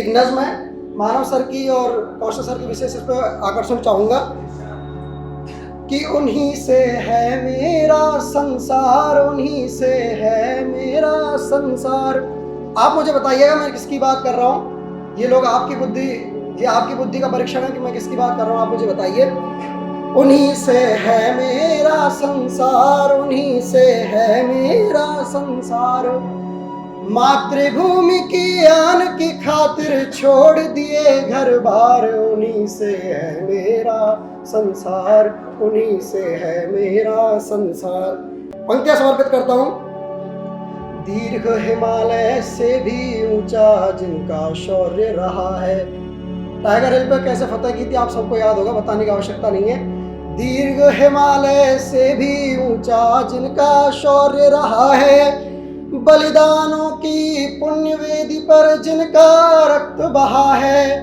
एक नज्म है, मानव सर की और कौशल सर की विशेष इस पर आकर्षण चाहूँगा कि उन्हीं से है मेरा संसार, उन्हीं से है मेरा संसार। आप मुझे बताइएगा मैं किसकी बात कर रहा हूँ। ये लोग आपकी बुद्धि, ये आपकी बुद्धि का परीक्षण है कि मैं किसकी बात कर रहा हूँ। आप मुझे बताइए। उन्हीं से है मेरा संसार, उन्हीं से है मेरा संसार। मातृभूमि की आन की खातिर छोड़ दिए घर बार, उन्हीं से है मेरा संसार, उन्हीं से है मेरा संसार। पंक्तियां समर्पित करता हूँ। दीर्घ हिमालय से भी ऊंचा जिनका शौर्य रहा है। टाइगर हिल पर कैसे फतह की थी आप सबको याद होगा, बताने की आवश्यकता नहीं है। दीर्घ हिमालय से भी ऊंचा जिनका शौर्य रहा है। बलिदानों की पुण्य वेदी पर जिनका रक्त बहा है।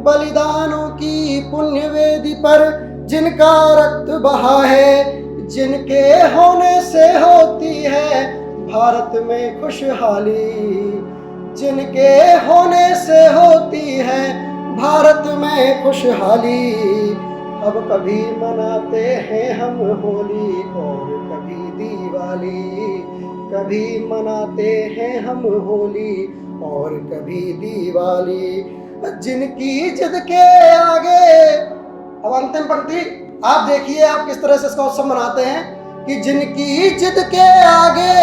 बलिदानों की पुण्य वेदी पर जिनका रक्त बहा है। जिनके होने से होती है भारत में खुशहाली, जिनके होने से होती है भारत में खुशहाली। अब कभी मनाते हैं हम होली और कभी दिवाली, कभी मनाते हैं हम होली और कभी दिवाली। जिनकी जिद के आगे, अब अंतिम पंक्ति आप देखिए आप किस तरह से इसका उत्सव मनाते हैं कि जिनकी जिद के आगे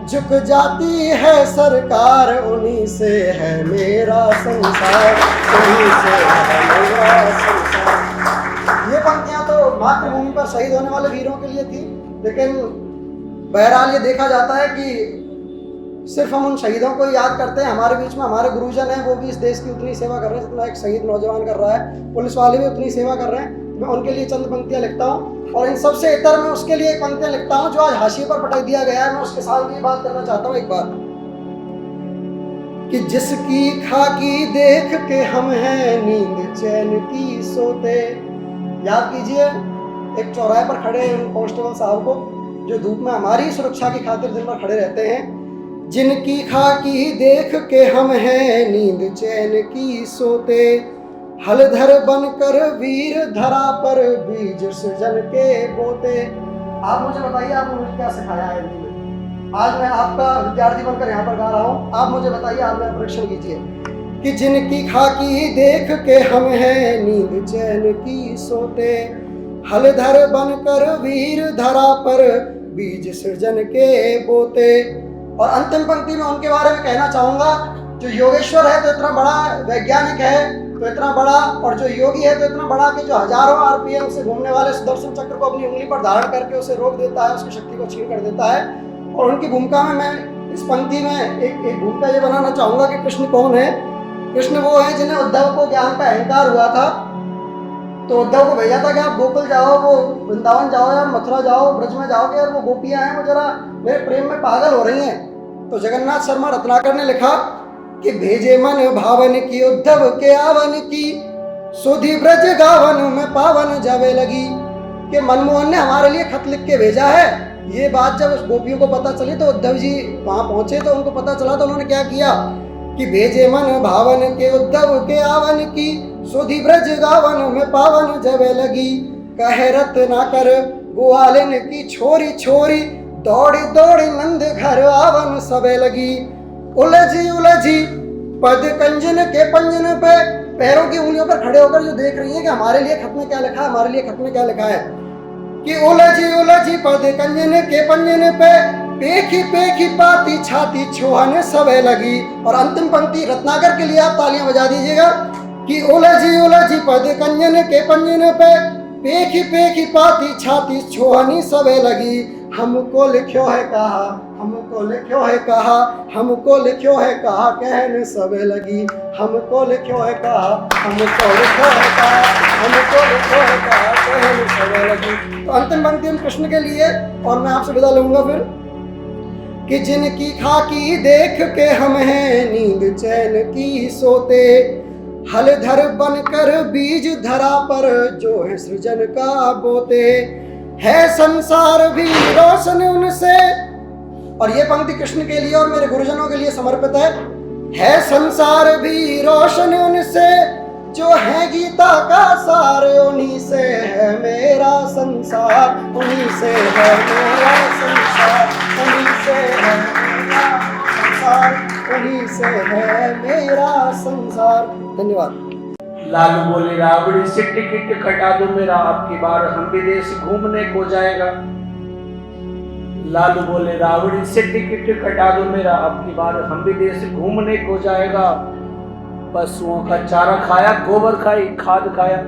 झुक जाती है सरकार, उन्हीं से है मेरा संसार, उन्हीं से है मेरा संसार। ये पंक्तियां तो मातृभूमि पर शहीद होने वाले वीरों के लिए थी, लेकिन बहरहाल ये देखा जाता है कि सिर्फ हम उन शहीदों को याद करते हैं। हमारे बीच में हमारे गुरुजन हैं, वो भी इस देश की उतनी सेवा कर रहे हैं जितना एक शहीद नौजवान कर रहा है। पुलिस वाले भी उतनी सेवा कर रहे हैं। मैं उनके लिए चंद पंक्तियां लिखता हूँ और इन सबसे इतर मैं उसके लिए पंक्तियां लिखता हूँ जो आज हाशिए पर पटक दिया गया है। मैं उसके साथ भी बात करना चाहता हूँ एक बार, कि जिसकी खाकी देख के हम हैं नींद चैन की सोते। याद कीजिए एक चौराहे पर खड़े हैं कांस्टेबल साहब को जो धूप में हमारी सुरक्षा की खातिर दिन भर खड़े रहते हैं। जिनकी खाकी देख के हम हैं नींद चैन की सोते। हलधर बनकर वीर धरा पर बीज सृजन के बोते। आप मुझे बताइए आपने मुझे क्या सिखाया है हिंदी में। आज मैं आपका विद्यार्थी बनकर यहाँ पर गा रहा हूँ, आप मुझे बताइए, आप मेरा परीक्षण कीजिए कि जिनकी खाकी देख के हम हैं नींद चैन की सोते। हलधर बनकर वीर धरा पर बीज सृजन के बोते। और अंतिम पंक्ति में उनके बारे में कहना चाहूंगा, जो योगेश्वर है तो इतना बड़ा वैज्ञानिक है, तो इतना बड़ा, और जो योगी है तो इतना बड़ा कि जो हजारों आरपीएम से घूमने वाले सुदर्शन चक्र को अपनी उंगली पर धारण करके उसे रोक देता है, उसकी शक्ति को छीन कर देता है। और उनकी भूमिका में मैं इस पंक्ति में एक भूमिका ये बनाना चाहूंगा कि कृष्ण कौन है। कृष्ण वो है जिन्हें उद्धव को ज्ञान का अहंकार हुआ था, तो उद्धव को भेजा था कि आप गोकुल जाओ, वो वृंदावन जाओ या मथुरा जाओ, ब्रज में जाओ कि यार वो गोपियां हैं वो जरा मेरे प्रेम में पागल हो रही हैं। तो जगन्नाथ शर्मा रत्नाकर ने लिखा कि भेजे मन भावन की उद्धव के आवन की, सुधि ब्रज गावन में पावन जावे लगी। कि मनमोहन ने हमारे लिए खत लिख के भेजा है। ये बात जब गोपियों को पता चली तो उद्धव जी वहां पहुंचे तो उनको पता चला, तो उन्होंने क्या किया कि भेजे मन भावन के उद्धव के आवन की, सुधि ब्रज गावन में पावन जवे लगी। कहे रत्नाकर ग्वालिन की छोरी छोरी दौड़ी दौड़ी नंद घर आवन सबे लगी। उलझी उलझी पद कंजन के पंजन पे, पैरों की उंगलियों पर खड़े होकर जो देख रही है कि हमारे लिए खत में क्या लिखा है, हमारे लिए खत में क्या लिखा है। कि उलझी उलझी पद कंजन के पंजन पे, पेखी पेखी पाती छाती छोहन सबे लगी। और अंतिम पंक्ति रत्नाकर के लिए आप तालियां बजा दीजिएगा। कि उलझी उलझी पद कंजन के पंजन पे, पेखी पेखी पाती छाती छोहनी सबे लगी। हमको लिख्यो है कहा, हमको लिख्यो है कहा, हमको लिख्यो है कहा कहने सबे लगी। हमको लिख्यो है कहा, हमको लिख्यो है कहा, हमको लिख्यो है कहा कहने सबे लगी। तो अंतिम पंक्ति हम कृष्ण के लिए, और मैं आपसे विदा लूंगा फिर। कि जिनकी खाकी देख के हम हैं नींद चैन की सोते, हलधर बनकर बीज धरा पर जो है सृजन का बोते, है संसार भी रोशन उनसे। और ये पंक्ति कृष्ण के लिए और मेरे गुरुजनों के लिए समर्पित है संसार भी रोशन उनसे, जो है गीता का सार उन्हीं से है मेरा संसार, उन्हीं से है मेरा संसार, उन्हीं से है मेरा संसार, उन्हीं से है मेरा संसार। धन्यवाद। लालू बोले रावड़ी से टिकट कटा दो मेरा, अब की बार हम विदेश घूमने को जाएगा। लालू बोले रावड़ी से टिकट कटा दो मेरा, अब की बार हम विदेश घूमने को जाएगा। पशुओं का चारा खाया, गोबर खाई, खाद खाया,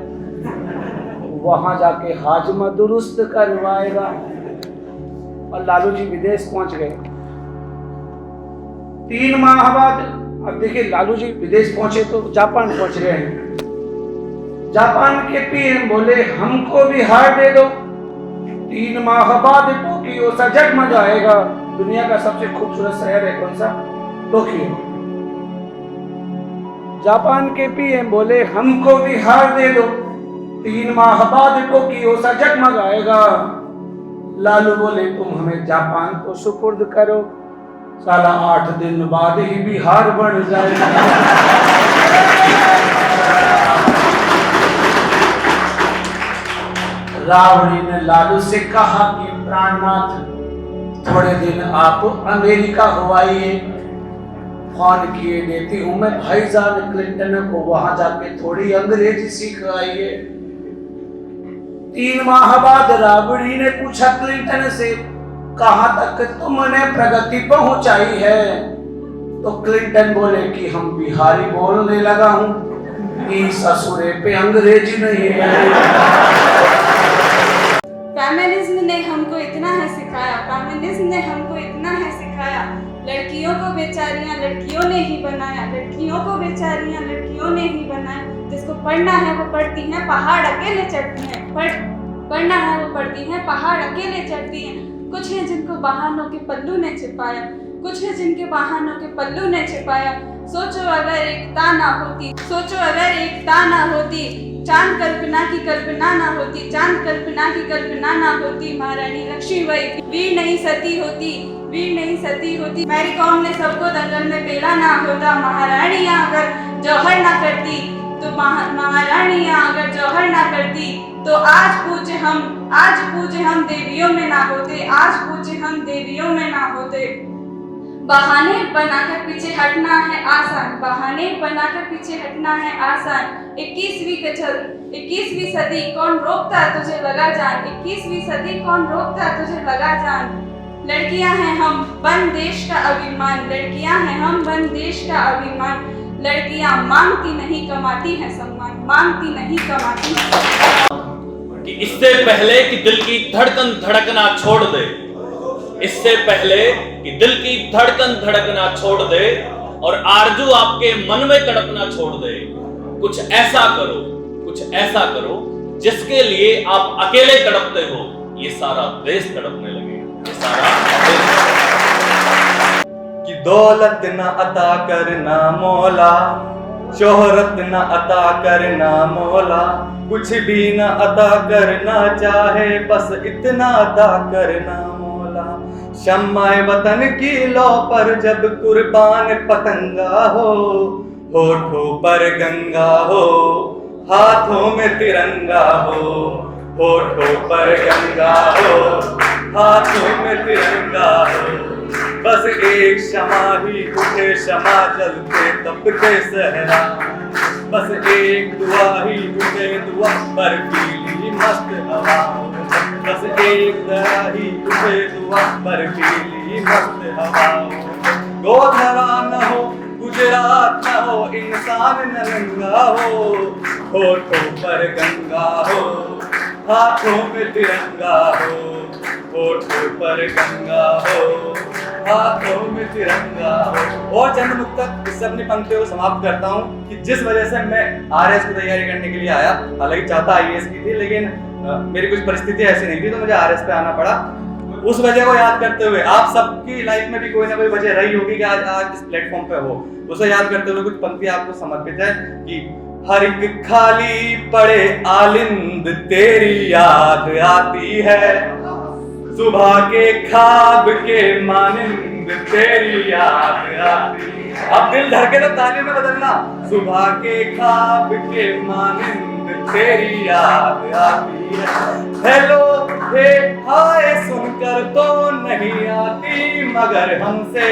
वहां जाके हाजमा दुरुस्त करवाएगा। और लालू जी विदेश पहुंच गए 3 माह बाद। अब देखिए लालू जी विदेश पहुंचे तो जापान पहुंच रहे हैं। जापान के पीएम बोले हमको भी हार दे दो, 3 माह बाद टोक्यो सा जगमगाएगा। दुनिया का सबसे खूबसूरत शहर है कौन सा? टोक्यो। जापान के पीएम बोले हमको भी हार दे दो, 3 माह बाद टोक्यो सा जगमगाएगा। लालू बोले तुम हमें जापान को सुपुर्द करो, साला 8 दिन बाद ही बिहार बन जाएगा। रावड़ी ने लालू से कहा कि प्राणनाथ थोड़े दिन आप अमेरिका हो आइए, फोन किए देती हूं मैं भाईजान क्लिंटन को, वहां जाके थोड़ी अंग्रेजी सीख आइए। 3 माह बाद रावड़ी ने पूछा क्लिंटन से कहां तक तुमने प्रगति पहुंचाई है? तो क्लिंटन बोले कि हम बिहारी बोलने लगा हूं, ससुरे पे अंग्रेजी नहीं है। फेमिनिज्म ने हमको इतना है सिखाया, फेमिनिज्म ने हमको इतना है सिखाया, लड़कियों को बेचारियां लड़कियों ने ही बनाया, लड़कियों को बेचारियां लड़कियों ने ही बनाया। जिसको पढ़ना है वो पढ़ती हैं, पहाड़ अकेले चढ़ती हैं, पढ़ना है वो पढ़ती हैं, पहाड़ अकेले चढ़ती हैं। कुछ है जिनको बहानों के पल्लू ने छिपाया, कुछ है जिनके बहानों के पल्लू ने छिपाया। सोचो अगर एकता ना होती, सोचो अगर एकता ना होती, चांद कल्पना की कल्पना ना होती, चांद कल्पना की कल्पना ना होती, महारानी लक्ष्मीबाई वीर नहीं सती होती, वीर नहीं सती होती। मैरी कॉम ने सबको दंगल में पेला ना होता, महारानियां अगर जौहर ना करती तो महारानियां अगर जौहर ना करती तो आज पूज्य हम देवियों में ना होते, आज पूज्य हम देवियों में ना होते। बहाने बनाकर पीछे हटना है आसान, बहाने बनाकर पीछे हटना है आसान। 21वीं सदी कौन रोकता तुझे लगा जान, 21वीं सदी कौन रोकता तुझे लगा जान। लड़कियां हैं हम बन देश का अभिमान, लड़कियां हैं हम बन देश का अभिमान। लड़कियां मांगती नहीं कमाती है सम्मान, मांगती नहीं कमाती है। कि इससे पहले कि दिल की धड़कन धड़कना छोड़ दे, इससे पहले कि दिल की धड़कन धड़कना छोड़ दे और आरजू आपके मन में तड़पना छोड़ दे, कुछ ऐसा करो, कुछ ऐसा करो जिसके लिए आप अकेले तड़पते हो, ये सारा देश तड़पने लगे, ये सारा देश। कि दौलत न अता करना मौला, शोहरत न अता करना मौला, कुछ भी न अता करना चाहे, बस इतना अता करना मौला। शम्माए वतन की लौ पर जब कुर्बान पतंगा हो, होठों पर गंगा हो, हाथों में तिरंगा हो, होठों पर गंगा हो, हाथों में तिरंगा हो, बस एक शमा ही उठे, शमा जलते तपते सहरा, बस एक दुआ ही उठे, दुआ पर पीली मस्त हवा, बस एक दया ही उठे, दुआ पर पीली मस्त हवा। गोधरा न हो, गुजरात न हो, इंसान न नंगा हो, होठों पर गंगा हो, हाथों में तिरंगा हो, होठों पर गंगा हो, हाथों में तिरंगा हो। और चंद मुक्तक इससे अपनी पंक्तियों को समाप्त करता हूँ कि जिस वजह से मैं आरएस की तैयारी करने के लिए आया, हालांकि चाहता आईएएस की थी, लेकिन मेरी कुछ परिस्थिति ऐसी नहीं थी तो मुझे आरएस पे आना पड़ा। उस वजह को याद करते हुए, आप सबकी लाइफ में भी कोई ना कोई वजह रही होगी कि आज इस प्लेटफॉर्म पे हो, उसे याद करते हुए कुछ पंक्ति आपको समर्पित है कि हर एक खाली पड़े आलिंद तेरी याद आती है, सुबह के ख्वाब के मानिंद तेरी याद आती है। अब दिल धड़के तो ताली में बदलना, सुबह के ख्वाब के मानिंद तेरी याद आती है। हेलो हे हाय सुनकर तो नहीं आती, मगर हमसे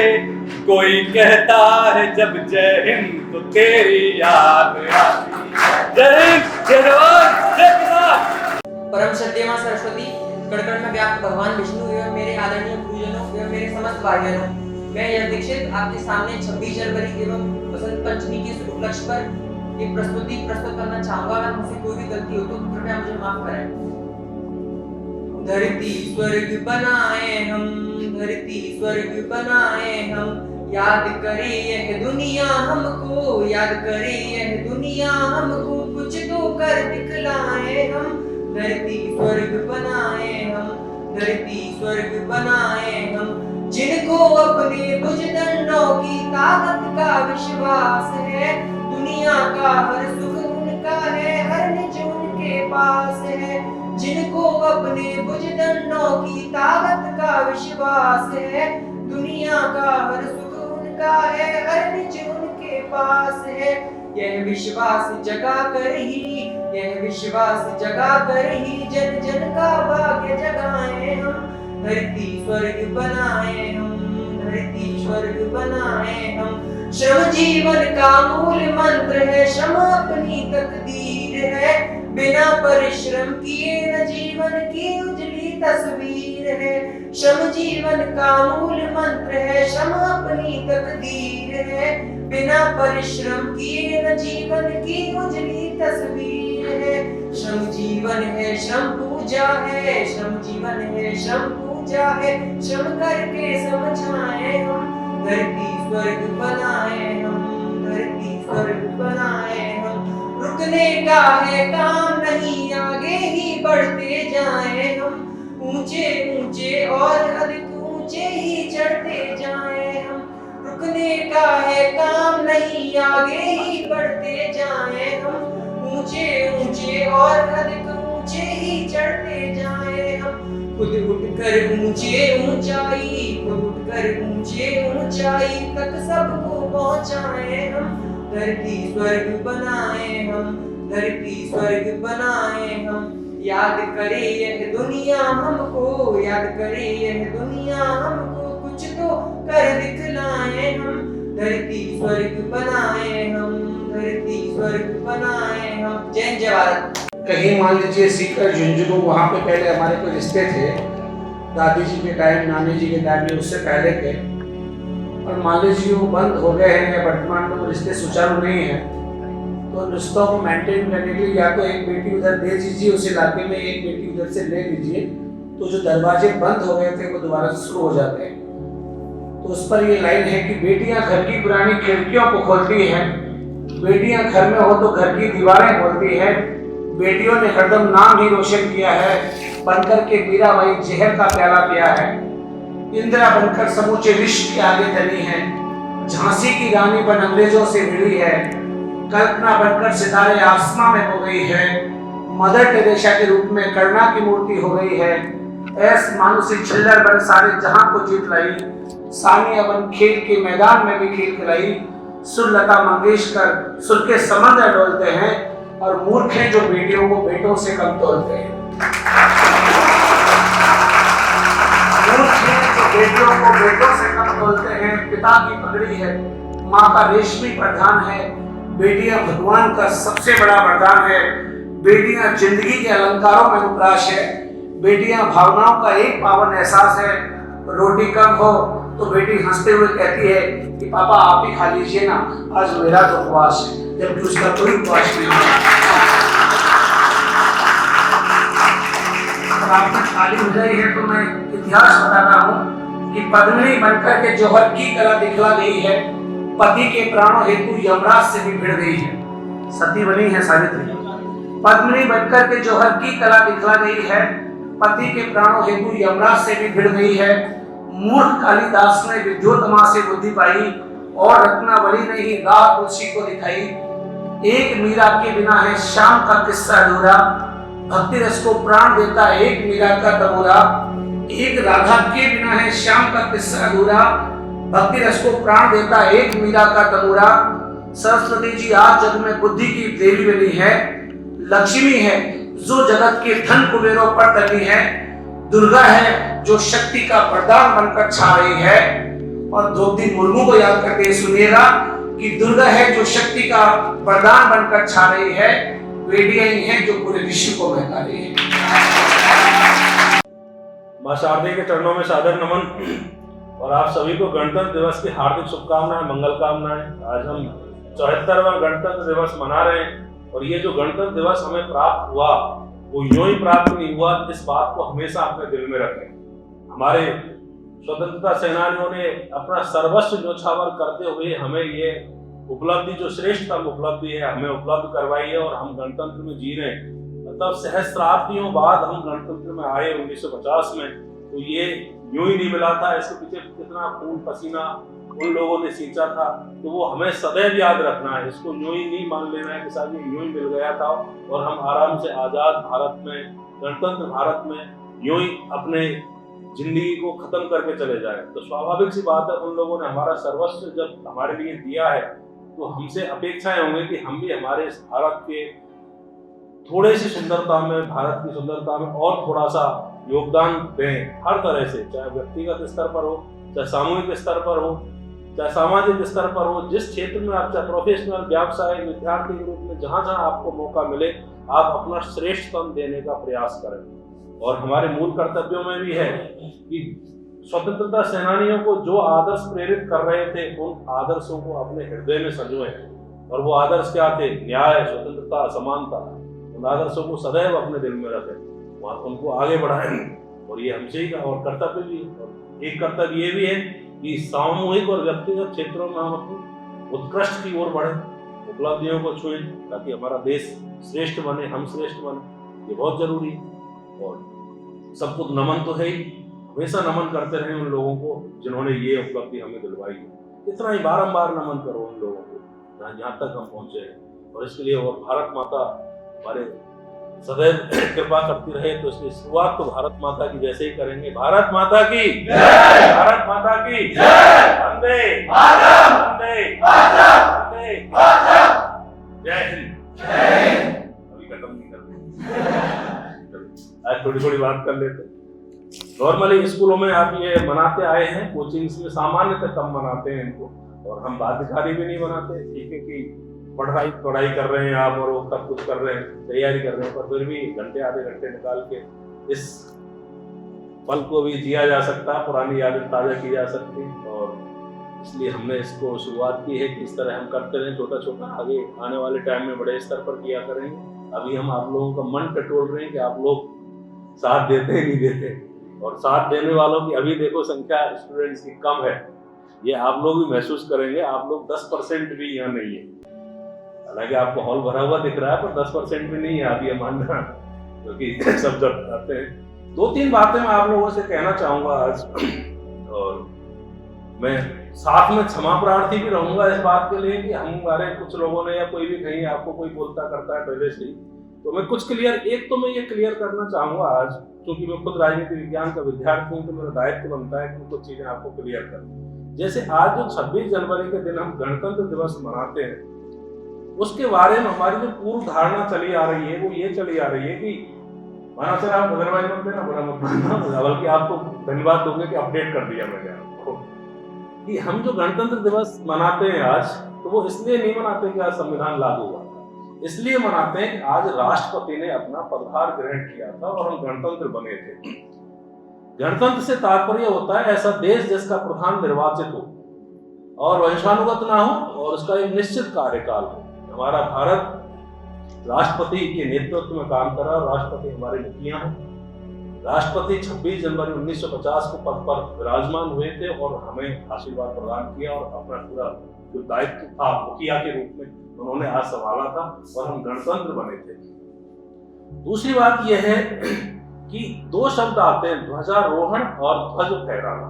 कोई कहता है जब जय हिंद तो तेरी याद आती है। जय हिंद, जय जवान, जय किसान। परम श्रद्धेय मां सरस्वती, कण-कण में व्याप्त भगवान विष्णु एवं मेरे आदरणीय गुरुजनों एवं मेरे समस्त भाइयों, मैं यश दीक्षित आपके सामने 26 जनवरी एवं बसंत पंचमी के शुभ उपलक्ष्य पर एक प्रस्तुति प्रस्तुत करना चाहूंगा। अगर मुझसे कोई भी गलती हो तो कृपया मुझे माफ करें। धरती स्वर्ग बनाए हम, धरती स्वर्ग बनाए हम, याद करे यह दुनिया हमको, याद करे यह दुनिया हमको, कुछ तो कर दिखलाए हम। धरती स्वर्ग बनाए हम, धरती स्वर्ग बनाए हम, जिनको अपने भुजदंडों की ताकत का विश्वास है, दुनिया का हर सुख उनका है, हर निज उनके पास है। जिनको अपने भुजदंडों की ताकत का विश्वास है, दुनिया का हर सुख उनका है, हर निज उनके पास है। यह विश्वास जगा कर ही, यह विश्वास जगा कर ही जन जन का भाग्य जगाए हम। धरती स्वर्ग बनाए हम, धरती स्वर्ग बनाए हम, श्रम जीवन का मूल मंत्र है, श्रम अपनी तकदीर है, बिना परिश्रम किए न जीवन की उजली तस्वीर है। श्रम जीवन का मूल मंत्र है, श्रम अपनी तकदीर है, बिना परिश्रम किए न जीवन की उजली तस्वीर है। श्रम जीवन है, श्रम पूजा है, श्रम जीवन है, श्रम पूजा है, श्रम करके समझाए हम। धरती स्वर्ग बनाए हम, धरती स्वर्ग बनाए हम, रुकने का है काम नहीं, आगे ही बढ़ते जाए हम। ऊंचे ऊंचे और अधिक ऊंचे ही चढ़ते जाए हम। रुकने का है काम नहीं, आगे ही बढ़ते जाए हम। ऊंचे ऊंचे और अधिक ऊंचे ही चढ़ते जाए हम। खुद उठकर ऊंचे ऊंचाई, खुद उठकर ऊंचे ऊंचाई तक सबको पहुंचाए हम। धरती स्वर्ग बनाए हम, धरती स्वर्ग बनाए हम, याद करे यह दुनिया हमको, याद करे यह दुनिया हमको, कुछ तो कर दिखलाए हम। धरती स्वर्ग बनाए हम, धरती स्वर्ग बनाए हम। जय हिंद, जय भारत। कहीं मान लीजिए सीकर झुंझुनू, वहाँ पे पहले हमारे कोई रिश्ते थे, दादी जी के टाइम, नानी जी के टाइम में, उससे पहले के, और मान लीजिए वो बंद हो गए हैं या वर्तमान में वो रिश्ते सुचारू नहीं हैं, तो रिश्तों को मेंटेन करने के लिए या तो एक बेटी उधर दे दीजिए उस इलाके में, एक बेटी उधर से ले लीजिए, तो जो दरवाजे बंद हो गए थे वो दोबारा शुरू हो जाते हैं। तो उस पर ये लाइन है कि बेटियां घर की पुरानी खिड़कियों को खोलती हैं, बेटियां घर में हो तो घर की दीवारें खोलती हैं, बेटियों ने हरदम नाम ही रोशन किया है, बनकर के मीराबाई जहर का प्याला पिया है, इंदिरा बनकर समूचे विश्व के आगे चली है, झांसी की रानी बन अंग्रेजों से मिली है, कल्पना बनकर सितारे आसमां में हो गई है, मदर टेरेसा के रूप में करुणा की मूर्ति हो गई है, एस मानुसी छिल्लर बन सारे जहां को जीत लाई, सानिया बन खेल के मैदान में भी खेल खिलाई, सुरलता मंगेशकर सुर के समंदर डोलते हैं, और मूर्ख हैं जो बेटियों को बेटों से कम तोलते हैं। बेटियों को बेटों से कम बोलते हैं, पिता की पगड़ी है, माँ का रेशमी प्रधान है, बेटियां भगवान का सबसे बड़ा वरदान है, बेटियां जिंदगी के अलंकारों में उपराश है, बेटियां भावनाओं का एक पावन एहसास है। रोटी कम हो तो बेटी हंसते हुए कहती है कि पापा आप ही खा लीजिए ना, आज मेरा तो उपवास है, जबकि उसका कोई उपवास नहीं है। आपकी थाली हो गई है तो मैं इतिहास बताता हूँ कि पद्मिनी बनकर के जौहर की कला दिखला गई है, पति के प्राणों हेतु यमराज से भी भिड़ गई है। सती बनी है सावित्री। पद्मिनी बनकर के जौहर की कला दिखला गई है, पति के प्राणों हेतु यमराज से भी भिड़ गई है। मूर्ख कालिदास ने विद्योतमा से बुद्धि पाई और रत्नावली ने ही राह तुलसी को दिखाई। एक मीरा के बिना है श्याम का किस्सा अधूरा, भक्ति रस को प्राण देता एक मीरा का तबूरा। एक राधा के बिना है श्याम का किस्सा अधूरा, भक्ति रस को प्राण देता एक मीरा का तबूरा। सरस्वती जी आज जग में बुद्धि की देवी बनी है, लक्ष्मी है जो जगत के धन कुबेरों पर टली है, दुर्गा है जो शक्ति का वरदान बनकर छा रही है। और द्रौपदी मुर्मू को याद करके सुनिएगा कि दुर्गा है जो शक्ति का वरदान बनकर छा रही है, बेटियां ही हैं जो पूरे विश्व को बहका रही है। मां शारदे के चरणों में सादर नमन और आप सभी को गणतंत्र दिवस की हार्दिक शुभकामनाएं, मंगल कामनाएं। आज हम 74वां गणतंत्र दिवस मना रहे हैं और ये जो गणतंत्र दिवस हमें प्राप्त हुआ वो यूं ही प्राप्त नहीं हुआ, इस बात को हमेशा अपने दिल में रखें। हमारे स्वतंत्रता सेनानियों ने अपना सर्वस्व न्योछावर करते हुए हमें ये उपलब्धि, जो श्रेष्ठतम उपलब्धि है, हमें उपलब्ध करवाई है और हम गणतंत्र में जी रहे हैं। मतलब सहस्त्राब्दियों बाद हम गणतंत्र में आए 1950 में, तो ये यूं ही नहीं मिला था। इसके पीछे कितना खून पसीना उन लोगों ने सींचा था, तो वो हमें सदैव याद रखना है। इसको यूं ही नहीं मान लेना है कि साहब ये यूं ही मिल गया था और हम आराम से आजाद भारत में, गणतंत्र भारत में यूं ही अपने जिंदगी को खत्म करके चले जाए। तो स्वाभाविक सी बात है, उन लोगों ने हमारा सर्वस्व जब हमारे लिए दिया है तो हमसे अपेक्षाएं होंगी कि हम भी हमारे इस भारत के थोड़े सी सुंदरता में, भारत की सुंदरता में और थोड़ा सा योगदान दें, हर तरह से, चाहे व्यक्तिगत स्तर पर हो, चाहे सामूहिक स्तर पर हो, चाहे सामाजिक स्तर पर हो, जिस क्षेत्र में आप, चाहे प्रोफेशनल, व्यावसायिक, विद्यार्थी के रूप में, जहां जहां आपको मौका मिले आप अपना श्रेष्ठतम देने का प्रयास करें। और हमारे मूल कर्तव्यों में भी है कि स्वतंत्रता सेनानियों को जो आदर्श प्रेरित कर रहे थे उन आदर्शों को अपने हृदय में संजोएं। और वो आदर्श क्या थे? न्याय, स्वतंत्रता, समानता। उन आदर्शों को सदैव अपने दिल में रखें, वहां उनको आगे बढ़ाएं। और ये हमसे ही का और कर्तव्य भी है। और एक कर्तव्य ये भी है कि सामूहिक और व्यक्तिगत क्षेत्रों में हम अपनी उत्कृष्ट की ओर बढ़े, उपलब्धियों को छुएं, ताकि हमारा देश श्रेष्ठ बने, हम श्रेष्ठ बने। ये बहुत जरूरी है। और सबको नमन तो है ही, हमेशा नमन करते रहे उन लोगों को जिन्होंने ये उपलब्धि हमें दिलवाई है। इतना ही बारंबार नमन करो उन लोगों को जहाँ तक हम पहुंचे हैं। और इसके लिए और भारत माता हमारे सदैव कृपा करती रहे। तो इसकी शुरुआत तो भारत माता की जैसे ही करेंगे। भारत माता की जय, भारत माता की जय, वंदे मातरम, वंदे मातरम, वंदे मातरम, जय हिंद। अभी खत्म नहीं करते, आज थोड़ी थोड़ी बात कर लेते। नॉर्मली स्कूलों में आप ये मनाते आए हैं, कोचिंग्स में सामान्यतः कम मनाते हैं इनको, और हम बाध्यकारी भी नहीं बनाते। ठीक है कि पढ़ाई कर रहे हैं आप और वो सब कुछ कर रहे हैं, तैयारी कर रहे हैं, पर फिर भी घंटे आधे घंटे निकाल के इस पल को भी जिया जा सकता है, पुरानी यादें ताज़ा की जा सकती हैं। और इसलिए हमने इसको शुरुआत की है कि इस तरह हम करते रहें छोटा छोटा, आगे आने वाले टाइम में बड़े स्तर पर किया करेंगे। अभी हम आप लोगों का मन टटोल रहे हैं कि आप लोग साथ देते हैं नहीं देते, और साथ देने वालों की अभी देखो संख्या स्टूडेंट्स की कम है। ये आप लोग भी महसूस करेंगे, आप लोग 10% भी यहाँ नहीं है। हालांकि आपको हॉल भरा हुआ दिख रहा है पर 10% भी नहीं है, आप ये मानना, क्योंकि सब जब आते हैं। 2-3 बातें मैं आप लोगों से कहना चाहूंगा आज, और मैं साथ में क्षमा प्रार्थी भी रहूंगा इस बात के लिए कि हमारे कुछ लोगों ने या कोई भी कहीं आपको कोई बोलता करता है पहले से ही, तो मैं कुछ एक तो मैं ये क्लियर करना चाहूंगा आज, क्योंकि मैं खुद राजनीति विज्ञान का विद्यार्थी हूँ, तो मेरा दायित्व बनता है कि कुछ चीजें आपको क्लियर करूं। जैसे आज जो 26 जनवरी के दिन हम गणतंत्र दिवस मनाते हैं, उसके बारे में हमारी जो पूर्व धारणा चली आ रही है वो ये चली आ रही है कि मानव सर आप अदरवाइज मत देना, बुरा मत मानना, बल्कि आपको धन्यवाद दोगे कि अपडेट कर दिया मैंने आपको कि हम जो गणतंत्र दिवस मनाते हैं आज, तो वो इसलिए नहीं मनाते कि आज संविधान लागू हुआ, इसलिए मनाते हैं कि आज राष्ट्रपति ने अपना पदभार ग्रहण किया था और हम गणतंत्र बने थे। गणतंत्र से तात्पर्य होता है ऐसा देश जिसका प्रधान निर्वाचित हो और वंशानुगत ना हो और उसका एक निश्चित कार्यकाल हो। हमारा भारत राष्ट्रपति के नेतृत्व में काम कर रहा है, राष्ट्रपति हमारे मुखिया हैं। राष्ट्रपति 26 जनवरी 1950 को पद पर विराजमान हुए थे और हमें आशीर्वाद प्रदान किया और अपना पूरा जो दायित्व था मुखिया के रूप में उन्होंने आज संभाला था और हम गणतंत्र बने थे। दूसरी बात यह है कि दो शब्द आते हैं, ध्वजारोहण और ध्वज फहराना।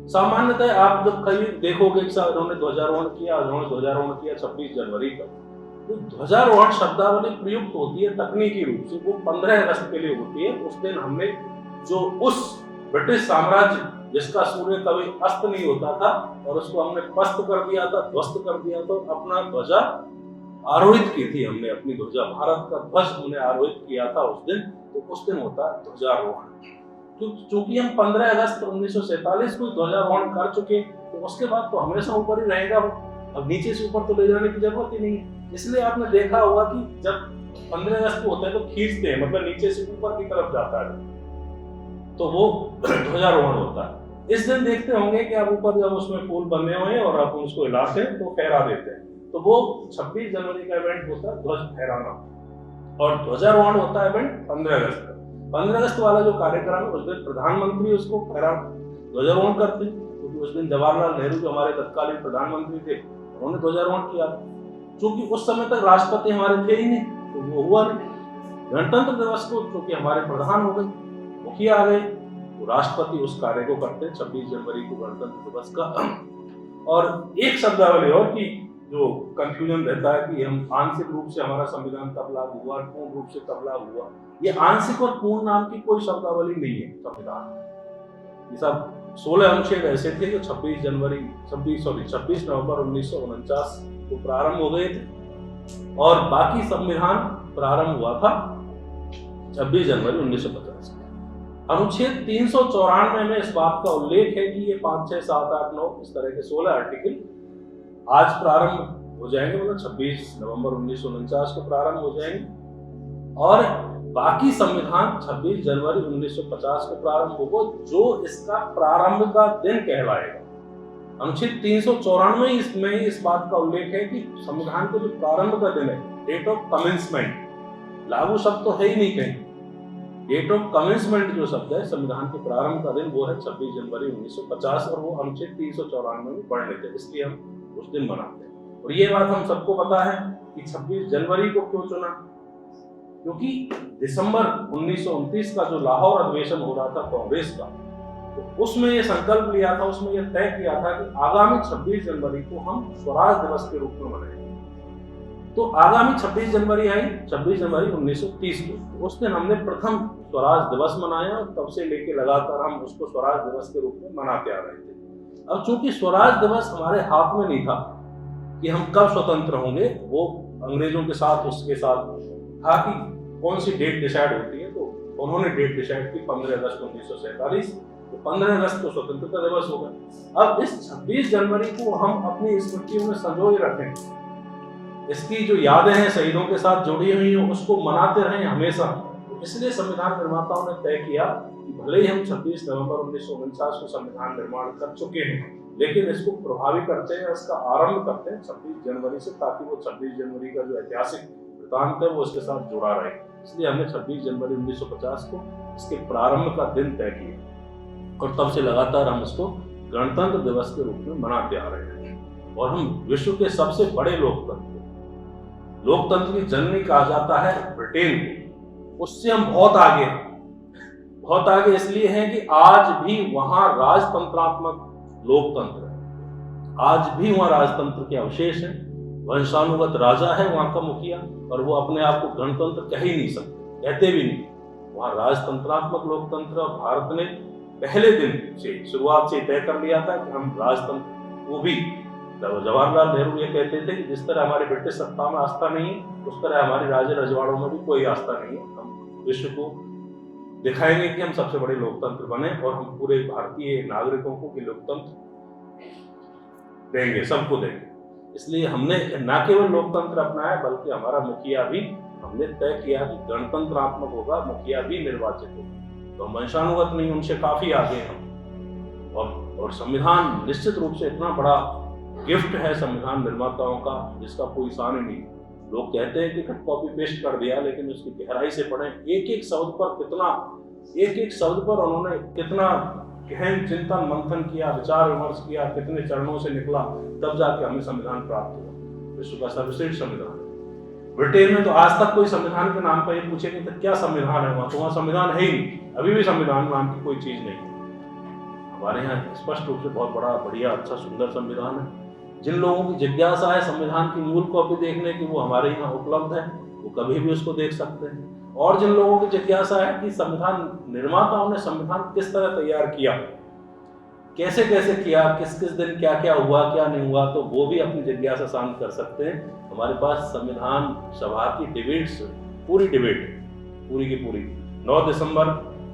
सामान्यतः आप जब कहीं देखोगे कि उन्होंने ध्वजारोहण किया 26 जनवरी पर, तो ध्वजारोहण शब्दावली प्रयुक्त होती है तकनीकी रूप से, वो 15 अगस्त के लिए होती है। उस दिन हमने जो उस ब्रिटिश साम्राज्य जिसका सूर्य कभी अस्त नहीं होता था और उसको हमने पस्त कर दिया था, ध्वस्त कर दिया, तो अपना ध्वजा आरोहित की थी हमने, अपनी ध्वजा, भारत का ध्वज हमने आरोहित किया था उस दिन, तो उस दिन होता है ध्वजारोहण। चूंकि हम 15 अगस्त 1947 को ध्वजारोहण कर चुके, तो उसके बाद तो हमेशा ऊपर ही रहेगा वो, अब नीचे से ऊपर तो ले जाने की जरूरत ही नहीं है। इसलिए आपने देखा होगा कि जब 15 अगस्त को होता है तो खींचते हैं, मतलब नीचे से ऊपर की तरफ जाता है, तो वो ध्वजारोहण होता है। इस दिन देखते होंगे कि आप ऊपर जब उसमें फूल बने हुए हैं और आप उसको हिलाते हैं तो फहरा देते हैं, तो वो 26 जनवरी का इवेंट होता है ध्वज फहराना, और ध्वजारोहण होता है इवेंट 15 अगस्त का। 15 अगस्त वाला जो कार्यक्रम है उस दिन प्रधानमंत्री उसको ध्वजारोहण करते हैं, क्योंकि उस दिन जवाहरलाल नेहरू जो हमारे तत्कालीन प्रधानमंत्री थे उन्होंने ध्वजारोहण किया। चूंकि उस समय तक राष्ट्रपति हमारे थे ही नहीं, तो वो हुआ नहीं। गणतंत्र दिवस को चूंकि हमारे प्रधान हो गए, मुखिया आ गए, तो राष्ट्रपति उस कार्य को करते हैं 26 जनवरी को गणतंत्र दिवस का। और एक शब्दावली और की जो कंफ्यूजन रहता है कि हम आंशिक रूप से हमारा संविधान कब लागू हुआ, पूर्ण रूप से कब लागू हुआ, ये आंशिक और पूर्ण नाम की कोई शब्दावली नहीं है संविधान। ये सब 16 अनुच्छेद ऐसे थे जो 26 नवंबर 1949 को प्रारंभ हो गए थे और बाकी संविधान प्रारंभ हुआ था 26 जनवरी 1950 में। अनुच्छेद 394 में इस बात का उल्लेख है कि ये 5, 6, 7, 8, 9 इस तरह के 16 आर्टिकल आज प्रारंभ हो जाएंगे, मतलब 26 नवंबर 1949 को प्रारंभ हो जाएंगे, और बाकी संविधान 26 जनवरी 1950 को प्रारंभ होगा, जो इसका प्रारंभ का दिन कहलाएगा। अनुच्छेद 394 इसमें इस बात का उल्लेख है कि संविधान का जो प्रारंभ का दिन है, डेट ऑफ कमेंसमेंट, लागू शब्द तो है ही नहीं कहीं, डेट ऑफ कमेंसमेंट जो शब्द है संविधान के प्रारंभ का दिन वो है 26 जनवरी 1950, और वो अनुच्छेद 394 में बढ़ लेते हैं, इसलिए हम उस दिन मनाते हैं। और ये बात हम सबको पता है कि 26 जनवरी को क्यों चुना, क्योंकि दिसंबर 1929 का जो लाहौर अधिवेशन हो रहा था कांग्रेस का, तो उसमें ये संकल्प लिया था, उसमें ये तय किया था कि आगामी 26 जनवरी को हम स्वराज दिवस के रूप में मनाएंगे। तो आगामी 26 जनवरी आई, 26 जनवरी 1930 को, उस दिन हमने प्रथम स्वराज दिवस मनाया और तब से लेके लगातार हम उसको स्वराज दिवस के रूप में मनाते आ रहे थे। अब चूंकि स्वराज दिवस हमारे हाथ में नहीं था कि हम कब स्वतंत्र होंगे, वो अंग्रेजों के साथ उसके साथ था कि कौन सी डेट डिसाइड होती है, तो उन्होंने डेट डिसाइड की 15 अगस्त 1947, तो 15 अगस्त को स्वतंत्रता दिवस होगा। अब इस 26 जनवरी को हम अपनी स्मृतियों में संजोए रखें, इसकी जो यादें हैं शहीदों के साथ जुड़ी हुई हैं उसको मनाते रहें हमेशा। तो इसलिए संविधान निर्माताओं ने तय किया कि भले ही हम 26 नवंबर 1949 को संविधान निर्माण कर चुके हैं, लेकिन इसको प्रभावी करते हैं, इसका आरंभ करते हैं 26 जनवरी से, ताकि वो 26 जनवरी का जो ऐतिहासिक वृत्तांत है वो उसके साथ जुड़ा रहे। इसलिए हमने 26 जनवरी 1950 को इसके प्रारंभ का दिन तय किया और तब से लगातार हम इसको गणतंत्र दिवस के रूप में मनाते आ रहे हैं। और हम विश्व के सबसे बड़े लोकतंत्र की जननी कहा जाता है ब्रिटेन को, उससे हम बहुत आगे इसलिए हैं कि आज भी वहां राजतंत्रात्मक लोकतंत्र है, आज भी वहां राजतंत्र के अवशेष हैं, वंशानुगत राजा है वहां का मुखिया, और वो अपने आप को गणतंत्र कह ही नहीं सकते, कहते भी नहीं, वहां राजतंत्रात्मक लोकतंत्र। और भारत ने पहले दिन से शुरुआत से तय कर लिया था कि हम राजतंत्र, वो भी जवाहरलाल नेहरू ये कहते थे कि जिस तरह हमारी ब्रिटिश सत्ता में आस्था नहीं है, उस तरह हमारी राज्य रजवाड़ों में भी कोई आस्था नहीं है, हम विश्व को दिखाएंगे कि हम सबसे बड़े लोकतंत्र बने और हम पूरे भारतीय नागरिकों को कि लोकतंत्र देंगे, सबको देंगे। इसलिए हमने न केवल लोकतंत्र अपनाया बल्कि हमारा मुखिया भी हमने तय किया कि गणतंत्रात्मक होगा, मुखिया भी निर्वाचित होगा। तो हम वंशानुगत नहीं, उनसे काफी आगे हम। और संविधान निश्चित रूप से इतना बड़ा गिफ्ट है संविधान निर्माताओं का जिसका कोई सान ही नहीं। लोग कहते हैं कि कॉपी पेस्ट कर दिया, लेकिन उसकी गहराई से पढ़ें, एक एक शब्द पर उन्होंने कितना गहन चिंतन मंथन किया, विचार विमर्श किया, कितने चरणों से निकला, तब जाके हमें संविधान प्राप्त हुआ। विश्व का सर्वश्रेष्ठ संविधान। ब्रिटेन में तो आज तक कोई संविधान के नाम पर ये पूछेंगे तो क्या संविधान है वहां, तो वहां संविधान है ही नहीं, अभी भी संविधान नाम की कोई चीज नहीं। हमारे यहाँ स्पष्ट रूप से बहुत बड़ा, बढ़िया, अच्छा, सुंदर संविधान है। जिन लोगों की जिज्ञासा है संविधान की मूल कॉपी देखने की, वो हमारे यहाँ उपलब्ध है, वो कभी भी उसको देख सकते हैं। और जिन लोगों की जिज्ञासा है कि संविधान निर्माताओं ने संविधान किस तरह तैयार किया, कैसे कैसे किया, किस किस दिन क्या क्या हुआ, क्या नहीं हुआ, तो वो भी अपनी जिज्ञासा शांत कर सकते हैं। हमारे पास संविधान सभा की डिबेट्स, पूरी डिबेट पूरी की पूरी 9 दिसंबर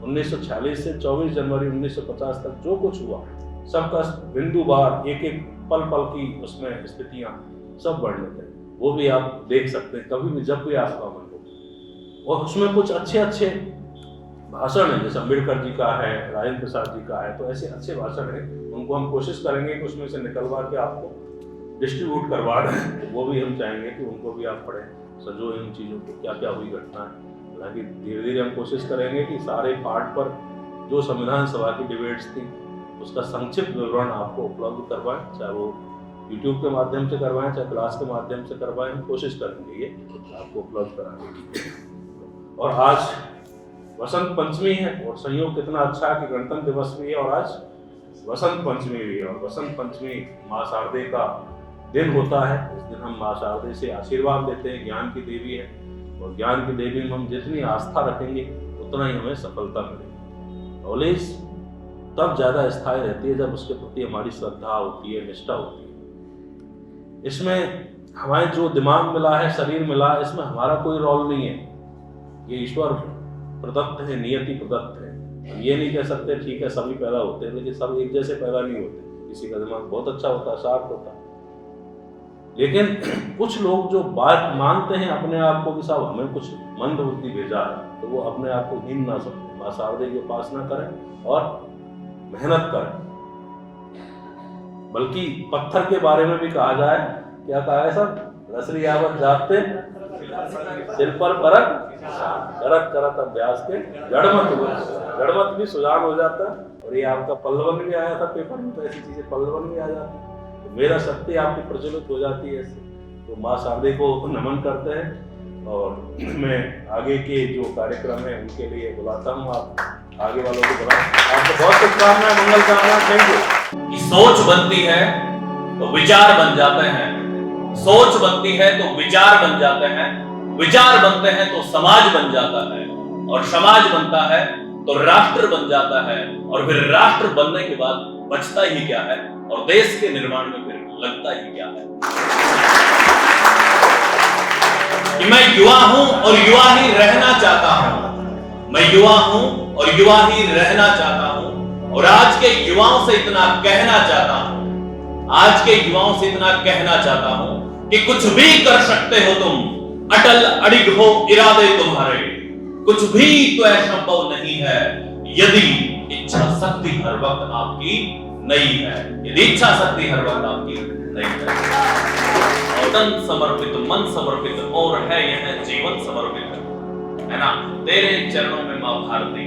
1946 से 24 जनवरी 1950 तक जो कुछ हुआ सबका बिंदुवार, एक एक पल पल की उसमें स्थितियां सब वर्णित है। वो भी आप देख सकते हैं कभी भी, जब भी आपका मन हो। और उसमें कुछ अच्छे अच्छे भाषण है, जैसे अम्बेडकर जी का है, राजेंद्र प्रसाद जी का है, तो ऐसे अच्छे भाषण है, उनको हम कोशिश करेंगे कि उसमें से निकलवा के आपको डिस्ट्रीब्यूट करवा दें। तो वो भी हम चाहेंगे कि उनको भी आप पढ़ें, सजोएं उन चीज़ों को, क्या क्या हुई घटना है। हालांकि धीरे धीरे हम कोशिश करेंगे कि सारे पार्ट पर जो संविधान सभा की डिबेट्स थी उसका संक्षिप्त विवरण आपको उपलब्ध करवाएं, चाहे वो यूट्यूब के माध्यम से करवाएं, चाहे क्लास के माध्यम से करवाएं। हम कोशिश करेंगे ये आपको उपलब्ध कराने की। और आज वसंत पंचमी है और संयोग कितना अच्छा है कि गणतंत्र दिवस भी है और आज वसंत पंचमी भी है। और वसंत पंचमी माँ शारदे का दिन होता है। इस दिन हम माँ शारदे से आशीर्वाद लेते हैं। ज्ञान की देवी है और ज्ञान की देवी में हम जितनी आस्था रखेंगे उतना ही हमें सफलता मिलेगी। नॉलेज तब ज्यादा स्थायी रहती है जब उसके प्रति हमारी श्रद्धा होती है, निष्ठा होती है। इसमें हमारे जो दिमाग मिला है, शरीर मिला है, इसमें हमारा कोई रोल नहीं है। ये ईश्वर प्रदत्त है, नियति प्रदत्त है। हम ये नहीं कह सकते ठीक है सभी पैदा होते हैं, लेकिन सब एक जैसे पैदा नहीं होते। किसी का दिमाग बहुत अच्छा होता है, शार्प होता है, लेकिन कुछ लोग जो बात मानते हैं अपने आप को कि साहब हमें कुछ मंद बुद्धि भेजा है, तो वो अपने आप को हीन ना समझें, माँ शारदे की उपासना करें और मेहनत करें। बल्कि पत्थर के बारे में भी कहा जाए, क्या कहा है सर, रसरी आवत जाते सिर पर परत करत करत अभ्यास के जड़मत भी सुजान हो जाता है। और ये आपका पल्लवन भी आया था पेपर में, तो ऐसी चीजें पल्लवन भी आ जाती है, तो मेरा शक्ति आपकी प्रज्वलित हो जाती है ऐसे। तो माँ शारदे को नमन करते हैं और मैं आगे के जो कार्यक्रम है उनके लिए बुलाता हूँ। आप आगे वालों को बुलाएं। आपको बहुत शुभकामनाएं, मंगल कामनाएं। Thank you. सोच बनती है तो विचार बन जाते हैं, सोच बनती है तो विचार बन जाते हैं, विचार बनते हैं तो समाज बन जाता है, और समाज बनता है तो राष्ट्र बन जाता है, और फिर राष्ट्र बनने के बाद बचता ही क्या है, और देश के निर्माण में फिर लगता ही क्या है। कि मैं युवा हूं और युवा ही रहना चाहता हूं, मैं युवा हूं और युवा ही रहना चाहता हूं। और आज के युवाओं से इतना कहना चाहता हूं, आज के युवाओं से इतना कहना चाहता हूं कि कुछ भी कर सकते हो तुम, अटल अड़िग हो इरादे तुम्हारे, कुछ भी तो असंभव नहीं है यदि इच्छा शक्ति हर वक्त आपकी नहीं है, यदि इच्छा शक्ति हर वक्त आपकी नहीं है। और तन समर्पित, मन समर्पित, और है यह जीवन समर्पित, है ना, तेरे चरणों में मां भारती।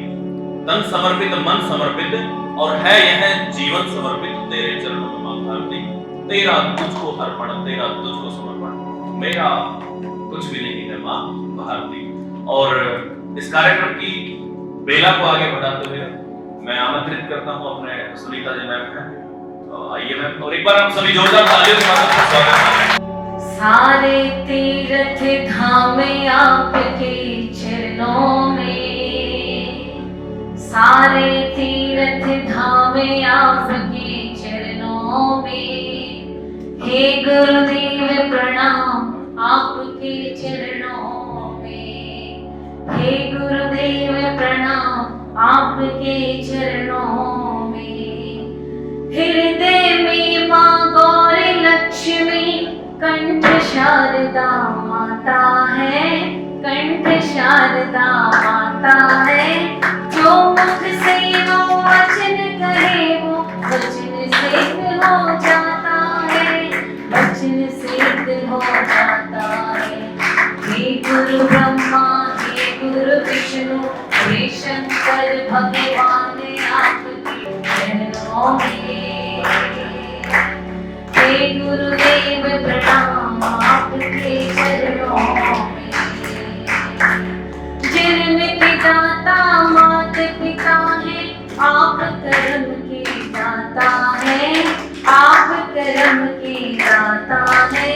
तन समर्पित, मन समर्पित, और है यह जीवन समर्पित, तेरे चरणों में मां भारती। तेरा तुझको अर्पण, तेरा तुझको समर्पण, मेरा कुछ भी नहीं है मां भारती। और इस कार्यक्रम की बेला को आगे बढ़ाते हुए मैं आमंत्रित करता हूं अपने सुनीता जी मैम है, तो आइए मैम, और एक बार हम सभी जोरदार तालियों के साथ स्वागत करें। सारे तीर्थ धाम आपके चरणों में, सारे तीर्थ धाम आपके चरणों में, हे गुरुदेव प्रणाम आपके चरणों में, हे गुरुदेव प्रणाम आपके चरणों में। हृदय में माँ गौरी लक्ष्मी, कंठ शारदा माता है, कंठ शारदा माता है। जो मुख से वो वचन कहे वो वचन सिद्ध हो जाता है, वचन सिद्ध हो जाता है। हे गुरु ब्रह्मा, हे गुरु विष्णु, हे शंकर भगवान आपके चरणों में। हे गुरुदेव प्रणाम आपके चरणों में। जन्म के दाता मात पिता है, आप कर्म के दाता है, आप कर्म के दाता है।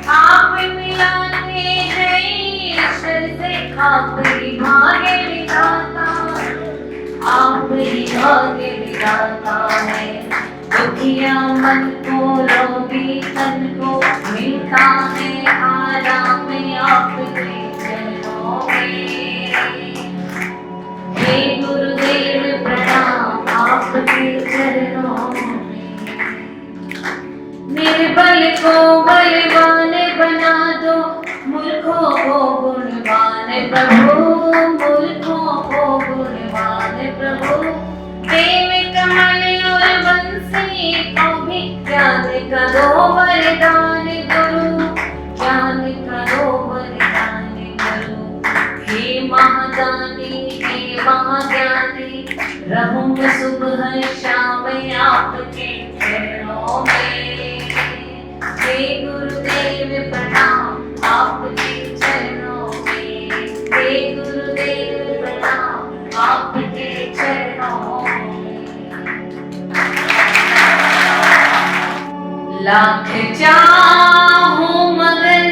आप मिलाते हैं ईश्वर से, आप ही भाग्य विधाता, आप ही भाग्य विधाता है। दुखिया मन को, रोगी तन को मिलता है आराम आपके चरणों में। हे गुरुदेव प्रणाम आपके चरणों में। निर्बल को बलवान बना दो, मूर्खों को गुणवान प्रभु, मूर्खों को गुणवान प्रभु। देव कमल और बंसी को भी ज्ञान करो वरदान गुरु, ज्ञान करो वरदान गुरु। हे महादानी, हे महाज्ञानी, रहूं सुबह शाम आपके चरणों में। हे गुरुदेव प्रणाम आपके चरणों में। हे गुरुदेव प्रणाम आपके चरणों में। लाख चाहूं मगर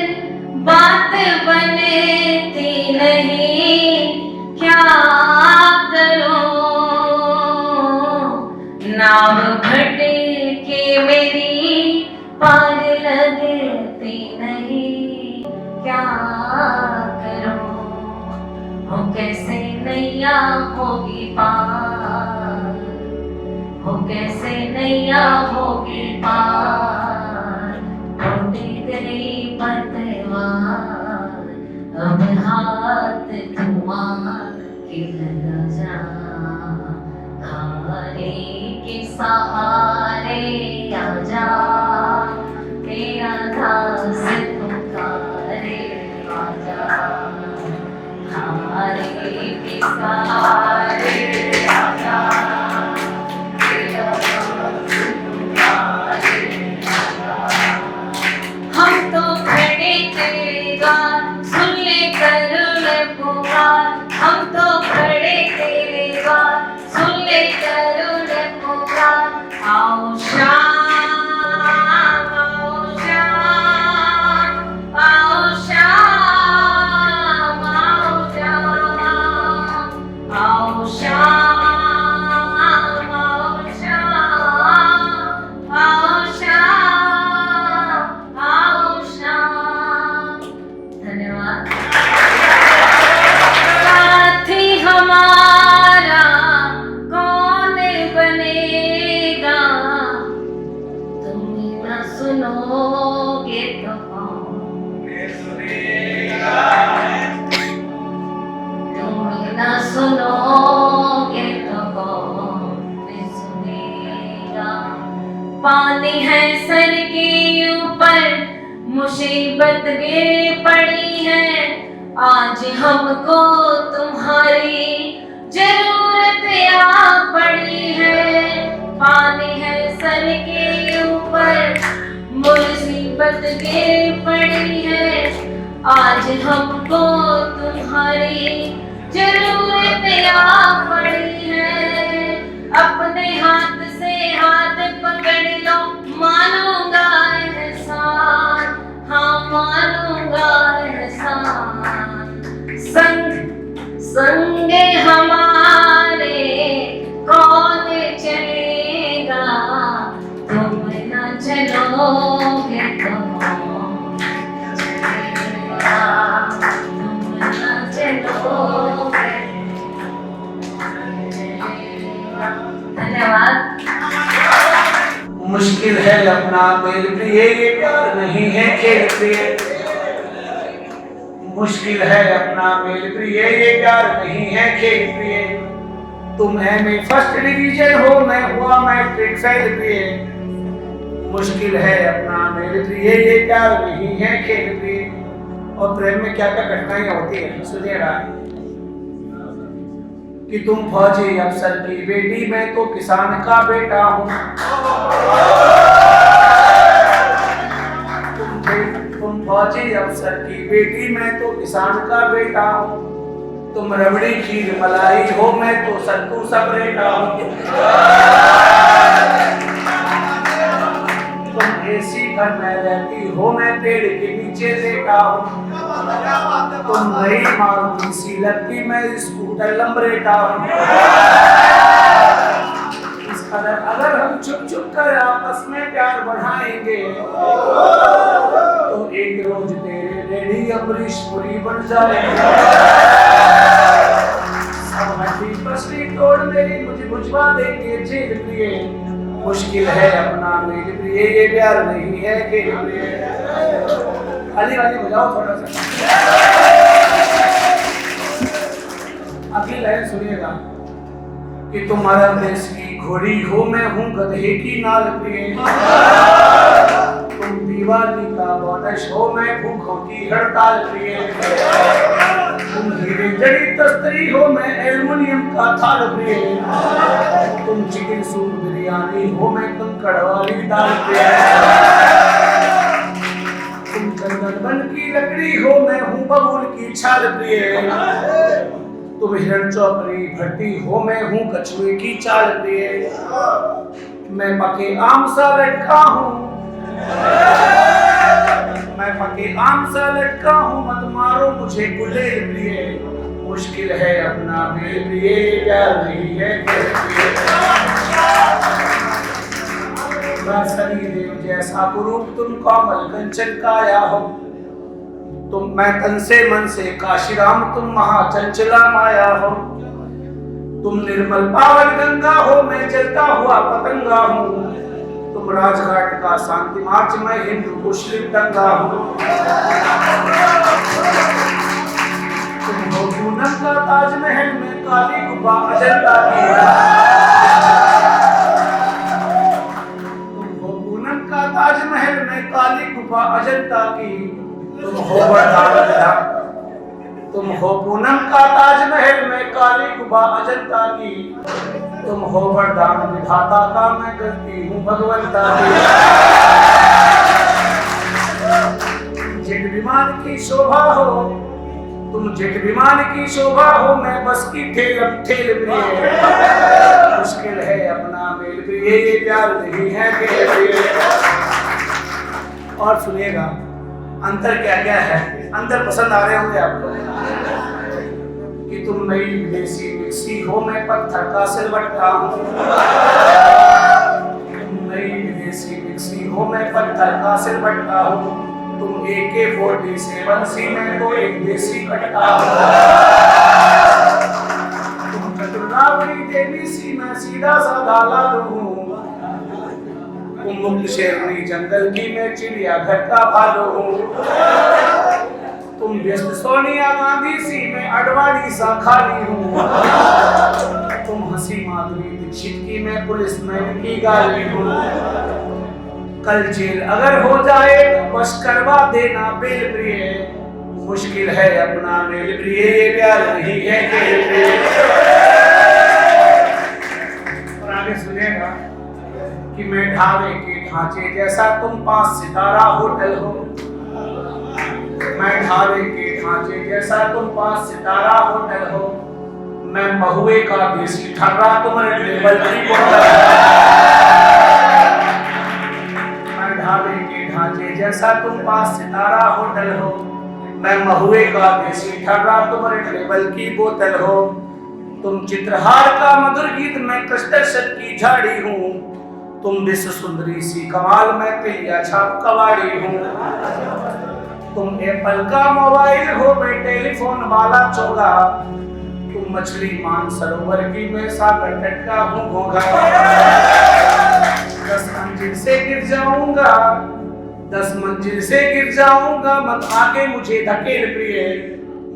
बात बनती नहीं, क्या करूं नाव भटके मेरी पार लगती नहीं, क्या करूं हो कैसे नैया होगी पार, हो कैसे नैया होगी पार। टूट गई पतवार, अब हाथ तुम्हार के लगा जा। धारे के सहारे आजा, तेरा दास पुकारे आजा। धारे के सहारे आजा, हम तो खड़े तेरे द्वार, सुन ले करुण पुकार। हम तो खड़े तेरे द्वार, सुन ले करुण पुकार। आओ श्याम, आओ श्याम, आओ श्याम, आओ श्याम, आओ श्याम, आओ श्याम, आओ श्याम, आओ श्याम। धन्यवाद। साथी हमारा कौन बनेगा, तुम न सुनोगे तो कौन सुनेगा, तुम न सुनोगे तो कौन सुनेगा। पानी है सर के ऊपर, मुसीबत गिर पड़ी है, आज हमको तुम्हारी जरूरत आ पड़ी है। पानी है सर के ऊपर, मुसीबत गिर पड़ी है, आज हमको तुम्हारी जरूरत आ पड़ी है। अपने हाथ से हाथ पकड़ लो, मानूंगा एहसान, हाँ मानूंगा एहसान। संग हमारे कौन चलेगा, तुम न चलोगे तो कौन चलेगा, तुम न चलोगे। मुश्किल है अपना मेल प्रिय, ये प्यार नहीं है खेल प्रिय। मुश्किल है अपना मेल प्रिय, ये प्यार नहीं है खेल प्रिय। तुम MA फर्स्ट डिवीजन हो, मैं हुआ मैट्रिक फेल प्रिय। मुश्किल है अपना मेल प्रिय, ये प्यार नहीं है खेल प्रिय। और प्रेम में क्या क्या कठिनाइयां होती है सुनिएगा। कि तुम फौजी अफसर की बेटी, मैं तो किसान का बेटा हूँ। तुम फौजी अफसर की बेटी, मैं तो किसान का बेटा हूँ। तुम रबड़ी खीर मलाई हो, मैं तो सत्तू सपरेटा हूँ। तुम AC घर में रहती हो, मैं पेड़ के नीचे लेटा हूँ। तुम नई मारुति सी लगती, मैं स्कूटर लंबरेटा हूँ। इस कदर अगर हम चुप चुप कर आपस में प्यार बढ़ाएंगे, तो एक रोज तेरे डैडी अमरीश पुरी बन जाएंगे। सब हड्डी पसली तोड़ मेरी मुझे बुझवा देंगे जेल प्रिय। मुश्किल है अपना मेल प्रिय, ये प्यार नहीं है खेल प्रिय। खाली वाली बजाओ थोड़ा सा। अगली लाइन सुनिएगा। कि तुम्हारा देश की घोड़ी हो, मैं हूँ गधे की नाल प्रिय। तुम दिवाली का बोनस हो, मैं भूखों की हड़ताल प्रिय। तुम हीरे जड़ी तस्तरी हो, मैं एल्युमिनियम का थाल प्रिय। तुम चिकन सूप बिरयानी हो, मैं कंकड़ वाली दाल प्रिय। तुम चंदन बन की लकड़ी हो, मैं हूँ बबूल की छाल प्रिय। तुम हिरण चौकड़ी भट्टी हो, मैं हूँ कछुए की चाल प्रिय। मैं पके आम सा लटका हूँ, मैं पके आम सा लटका हूँ, मत मारो मुझे गुलेल प्रिय। मुश्किल है अपना मेल प्रिय, प्यार नहीं है खेल प्रिय। शनिदेव जैसा कुरूप, तुम कोमल कंचन काया हो। तुम मैं तन से मन से काशीराम, तुम महाचंचला माया हो। तुम निर्मल पावन गंगा हो, मैं चलता हुआ पतंगा हूँ। तुम राजघाट का शांति मार्च, मैं हिंदू मुस्लिम दंगा हूँ। तुम हो पूनम का ताजमहल, में काली गुफा अजंता की। तुम हो पूनम का ताजमहल, में काली गुफा अजंता की। तुम हो वरदान, तुम हो पूनम का ताजमहल, में काली गुफा अजंता की। तुम हो वरदान विधाता का, मैं गलती हूँ भगवंता की। जेट विमान की शोभा हो, तुम जेट विमान की शोभा हो, मैं बस की ठेल ठेल प्रिय। मुश्किल है अपना मेल प्रिय, ये प्यार नहीं है खेल प्रिय। और सुनिएगा अंतर क्या क्या है। अंतर पसंद आ रहे होंगे आपको। कि तुम नई विदेशी मिक्सी हो, मैं पत्थर का सिलवट्टा हूँ। तुम नई विदेशी मिक्सी हो, मैं पत्थर का सिलवट्टा हूँ। तुम AK-47 सी, मैं तो एक देसी कट्टा हूँ। तुम चतुर्नावरी देवी सी, मैं सीधा साधा लालू हूँ। तुम मुक्त शेरनी जंगल की, मैं चिड़िया घर का भालू हूँ। तुम व्यस्त सोनिया गांधी सी, मैं अडवाणी सा खाली हूँ। तुम हंसी माधुरी दीक्षित की, मैं पुलिसमैन की गाली हूँ। कल जेल अगर हो जाए, बस करवा देना बेल प्रिय। मुश्किल है अपना मेल प्रिय, ये प्यार नहीं है खेल प्रिय। और आगे सुनिएगा। कि मैं ढाबे के ढांचे जैसा, तुम 5 सितारा होटल हो। मैं ढाबे के ढांचे जैसा, तुम 5 सितारा होटल हो। मैं महुए का देसी ठर्रा, तुम रेड लेबल की बोतल। मैं ढाबे के ढांचे जैसा, तुम 5 सितारा होटल हो। मैं महुए का देसी ठर्रा, तुम रेड लेबल की बोतल हो। तुम चित्रहार का मधुर गीत, मैं कस्टर्ड की झाड़ी हूँ। तुम विश्व सुंदरी सी कमाल, मैं पिलिया छाप कवाड़ी हूँ। तुम एप्पल का मोबाइल हो, मैं टेलीफोन वाला चोगा। तुम मछली मान सरोवर की, मैं सागर तट का हूँ घोघा। 10 मंजिल से गिर जाऊंगा, 10 मंजिल से गिर जाऊंगा, मत आगे मुझे धकेल प्रिय,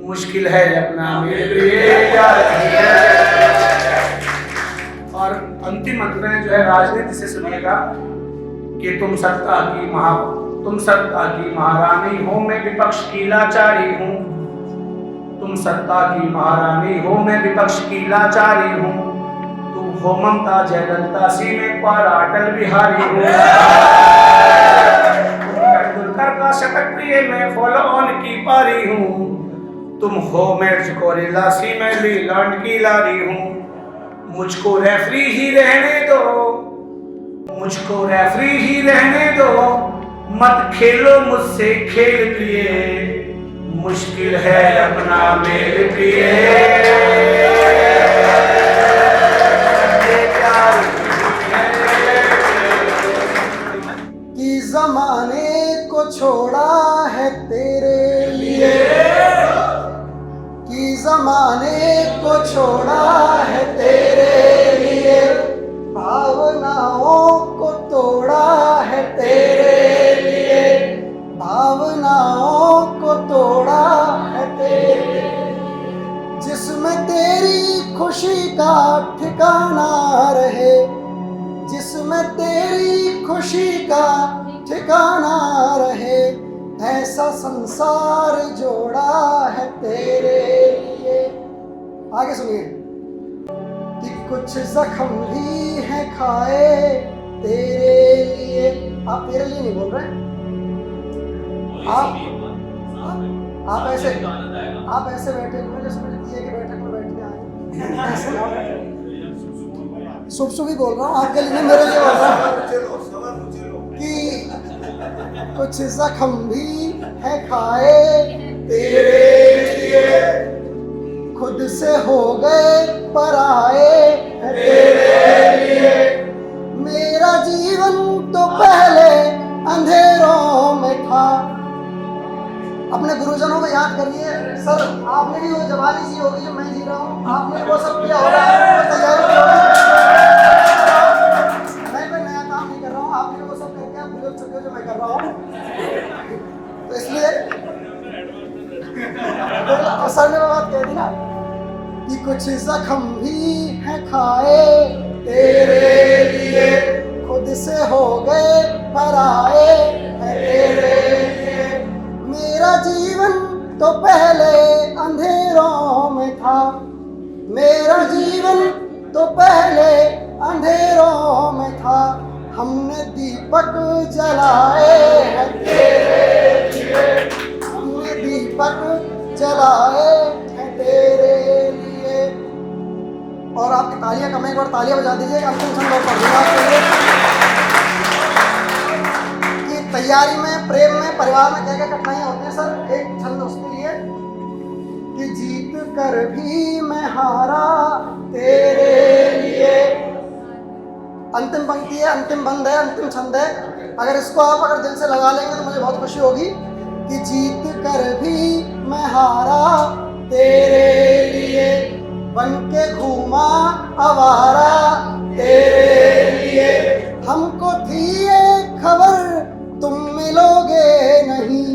मुश्किल है अपना मेरे प्रिय। और अंतिम अंतरें जो है राजनीति से सुनिएगा कि तुम सत्ता की महारानी हो, मैं विपक्ष की लाचारी हूँ। तुम सत्ता की महारानी हो, मैं विपक्ष की लाचारी हूँ। तुम हो ममता जयललिता सी, मैं पारा अटल बिहारी हूँ। तेंदुलकर का शतक प्रिय, मैं फॉलो ऑन की पारी हूँ। तुम हो मिर्च कोरेला सी, मैं लीलैंड की लारी हूँ। मुझको रेफरी ही रहने दो, मुझको रेफरी ही रहने दो, मत खेलो मुझसे खेल प्रिय, मुश्किल है अपना मेल प्रिय। कि जमाने को छोड़ा है तेरे लिए, कि जमाने को छोड़ा है तेरे लिए, भावनाओं को तोड़ा है तेरे लिए, भावनाओं को तोड़ा है तेरे, जिसमें तेरी खुशी का ठिकाना रहे, जिसमें तेरी खुशी का ठिकाना रहे, ऐसा संसार जोड़ा है तेरे लिए। आगे सुनिए। कि कुछ जख्म भी है खाए तेरे लिए। आप तेरे लिए नहीं बोल रहे, आप ऐसे बैठे हुए जैसे मेरे दिए के बैठक में बैठने आए, ऐसे ना बैठे। शुभ शुभ ही बोल रहा हूँ, आपके लिए नहीं, मेरे लिए बोल रहा हूँ कि कुछ जख्म भी है खाए तेरे लिए, खुद से हो गए पराए हैं तेरे लिए। मेरा जीवन तो पहले अंधेरों में था। अपने गुरुजनों को याद करिए। सर आपने भी वो जवानी सी होगी जो मैं जी रहा हूँ, आपने वो सब किया होगा, तैयारी की होगी। मैं कोई नया काम नहीं कर रहा हूँ, आपने वो सब करके आप भूल चुके हो जो मैं कर रहा हूँ। तो इसलिए तो सर ने वो बात कह दी ना कि कुछ जख्म भी है खाए तेरे लिए, खुद से हो गए पराए हैं तेरे लिए। मेरा जीवन तो पहले अंधेरों में था, मेरा जीवन तो पहले अंधेरों में था। हमने दीपक जलाए हैं तेरे लिए, हमने दीपक जलाए हैं तेरे लिए। और आपकी तालियां कम, एक बार तालियां बजा दीजिए अंतिम छंद और परिवार के लिए। कि तैयारी में, प्रेम में, परिवार में क्या क्या कठिनाइयां होती है सर, एक छंद उसके लिए। कि जीत कर भी मैं हारा तेरे लिए। अंतिम पंक्ति है, अंतिम बंद है, अंतिम छंद है। अगर इसको आप अगर दिल से लगा लेंगे तो मुझे बहुत खुशी होगी। कि जीत कर भी मैं हारा तेरे लिए, बन के घूमा आवारा तेरे लिए। हमको थी ये खबर तुम मिलोगे नहीं।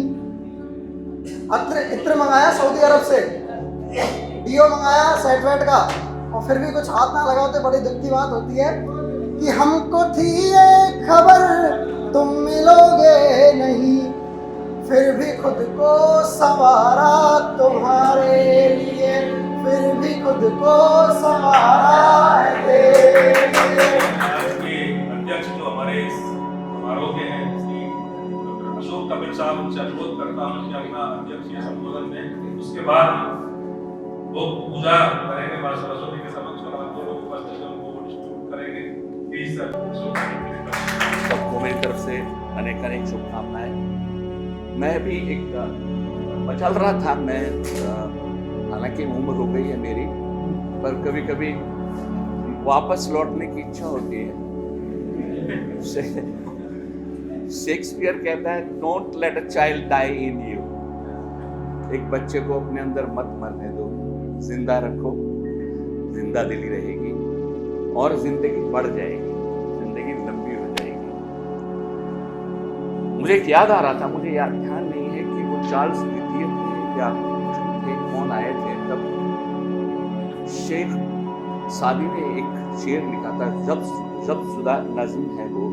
इत्र मंगाया सऊदी अरब से, डीओ मंगाया सेटवेट का, और फिर भी कुछ हाथ ना लगाओ तो बड़ी दुख की बात होती है। कि हमको थी ये खबर तुम मिलोगे नहीं, फिर भी खुद को संवारा तुम्हारे लिए, फिर भी खुद को संवारा है तेरे लिए। अध्यक्ष जो हमारे समारोह के हैं श्री डॉक्टर अशोक कपिल साहब, उनसे अनुरोध करता हूँ कि अपना अध्यक्षीय संबोधन में उसके बाद वो पूजा करेंगे मां सरस्वती के समक्ष, और आप लोग उपस्थित हैं उनको डिस्ट्रीब्यूट करेंगे। Please sir. सबको मेरी तरफ से अनेक अनेक शुभकामनाएं। मैं भी एक मचल रहा था, मैं हालांकि उम्र हो गई है मेरी, पर कभी कभी वापस लौटने की इच्छा होती है। शेक्सपियर कहता है don't let a child die in you. एक बच्चे को अपने अंदर मत मरने दो, जिंदा रखो, जिंदा दिली रहेगी और जिंदगी बढ़ जाएगी, जिंदगी लंबी हो जाएगी। मुझे एक याद आ रहा था, मुझे याद ध्यान नहीं है कि वो चार्ल्स द्वितीय थे या थे, कौन आए थे तब। शेख सादी ने एक शेर लिखा था, जब शुदा नज़्म है वो,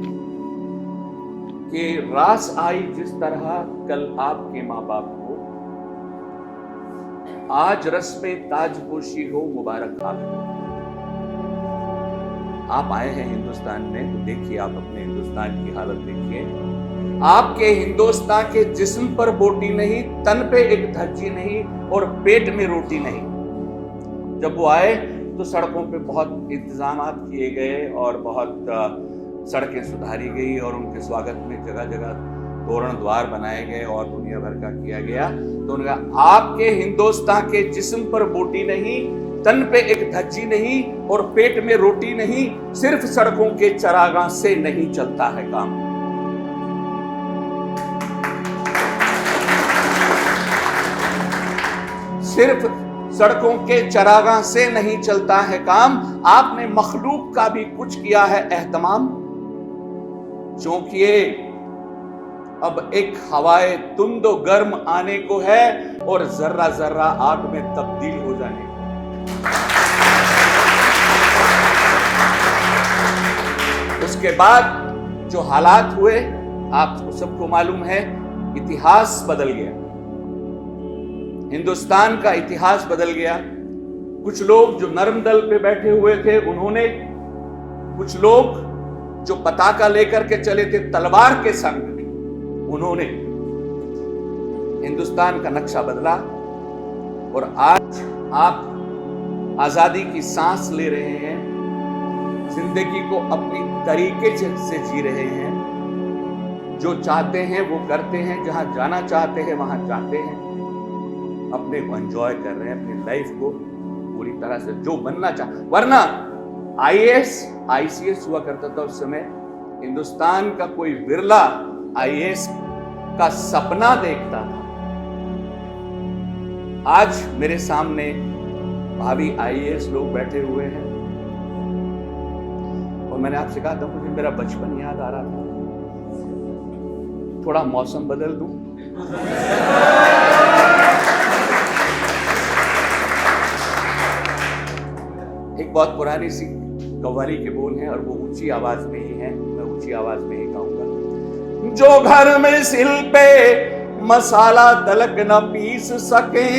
कि रास आई जिस तरह कल आपके माँ बाप को, आज रस्म ताजपोशी हो मुबारक आपको। आप आए हैं हिंदुस्तान में तो देखिए, आप अपने हिंदुस्तान की हालत देखिए। आपके हिंदुस्तान के जिस्म पर बोटी नहीं, तन पे एक धज्जी नहीं और पेट में रोटी नहीं। जब वो आए तो सड़कों पे बहुत इंतजामात किए गए और बहुत सड़कें सुधारी गई और उनके स्वागत में जगह जगह तोरण द्वार बनाए गए और दुनिया भर का किया गया। तो उन्होंने कहा, आपके हिंदुस्तान के जिस्म पर बोटी नहीं, तन पे एक धज्जी नहीं और पेट में रोटी नहीं, सिर्फ सड़कों के चरागाह से नहीं चलता है काम। सिर्फ सड़कों के चरागाह से नहीं चलता है काम। आपने मखलूक का भी कुछ किया है एहतमाम, चौंकिए अब एक हवाए तुंदो गर्म आने को है और जर्रा जर्रा आग में तब्दील हो जाने को। उसके बाद जो हालात हुए आप सबको मालूम है, इतिहास बदल गया, हिंदुस्तान का इतिहास बदल गया। कुछ लोग जो नरम दल पे बैठे हुए थे उन्होंने, कुछ लोग जो पताका लेकर के चले थे तलवार के संग, उन्होंने हिंदुस्तान का नक्शा बदला और आज आप आजादी की सांस ले रहे हैं, जिंदगी को अपनी तरीके से जी रहे हैं, जो चाहते हैं वो करते हैं, जहां जाना चाहते हैं वहां जाते हैं, अपने को एंजॉय कर रहे हैं, अपनी लाइफ को पूरी तरह से जो बनना चाहते। वरना आईएएस आईसीएस हुआ करता था उस समय, हिंदुस्तान का कोई बिरला आईएएस का सपना देखता था। आज मेरे सामने भाभी आईएएस लोग बैठे हुए हैं और मैंने आपसे कहा था मुझे मेरा बचपन याद आ रहा था। थोड़ा मौसम बदल दूं, एक बहुत पुरानी सी कव्वाली के बोल हैं और वो ऊंची आवाज में ही है, मैं ऊंची आवाज में ही गाऊंगा। जो घर में सिल पे मसाला तलक न पीस सके,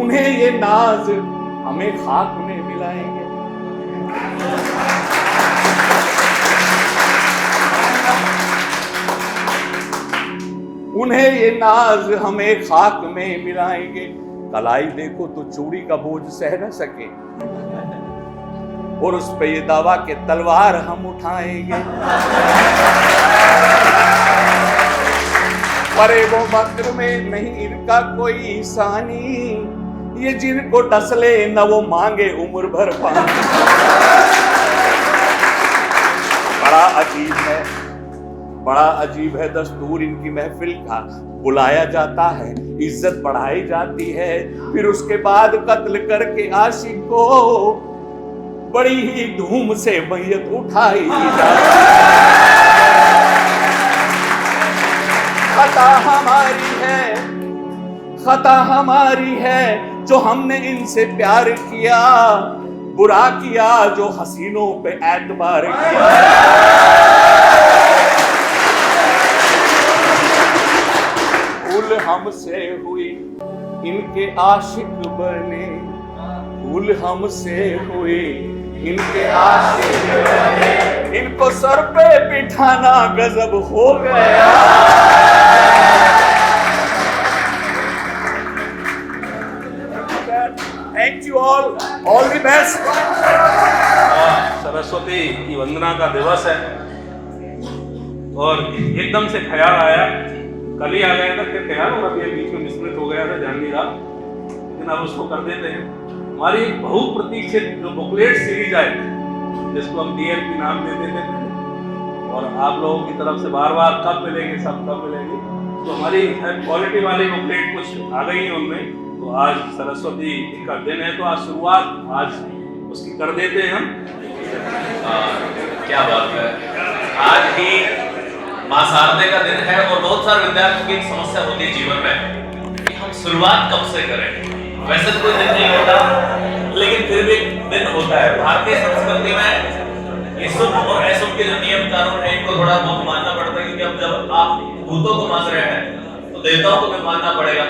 उन्हें ये नाज हमें खाक में मिलाएंगे। उन्हें ये नाज हमें खाक में मिलाएंगे। कलाई देखो तो चूड़ी का बोझ सह न सके और उस पे ये दावा के तलवार हम उठाएंगे। परे वो मक्र में नहीं इनका कोई सानी, ये जिनको डसले न वो मांगे उम्र भर पानी। बड़ा अजीब है, बड़ा अजीब है दस्तूर इनकी महफिल का। बुलाया जाता है, इज्जत बढ़ाई जाती है, फिर उसके बाद कत्ल करके आशिक को बड़ी ही धूम से मैयत उठाई जाती है। खता हमारी है, खता हमारी है जो हमने इनसे प्यार किया, बुरा किया जो हसीनों पे एतबार किया। भूल हमसे हुई इनके आशिक बने, भूल हमसे हुई इनके आशिक बने, इनको सर पे बिठाना गजब हो गया। Thank you all the best. Saraswati की वंदना का दिवस है और एकदम से ख्याल आया, कल ही आ गया था, फिर ख्याल होगा, बीच में मिसमिस हो गया था, जान नहीं रहा, लेकिन अब उसको कर देते हैं। हमारी बहुत प्रतीक्षित जो बुकलेट सीरीज आई, जिसको हम DLP नाम दे देते थे, और आप लोगों की तरफ से बार बार कब मिलेंगे, सब कब मिलेंगे, तो हमारी क्वालिटी वाली बुकलेट कुछ आ गई है उनमें। तो आज सरस्वती का दिन है, तो आज शुरुआत आज उसकी कर देते हैं हम। क्या बात है। आज ही मां शारदे का दिन है और बहुत सारे विद्यार्थियों की एक समस्या होती है जीवन में कि हम शुरुआत कब से करें। वैसे तो कोई दिन नहीं होता, लेकिन फिर भी एक दिन होता है। भारतीय संस्कृति में ये शुभ और अशुभ के जो नियम कानून है इनको थोड़ा बहुत मानना पड़ता है, क्योंकि अब जब आप भूतों को मान रहे हैं तो देवताओं को भी मानना पड़ेगा।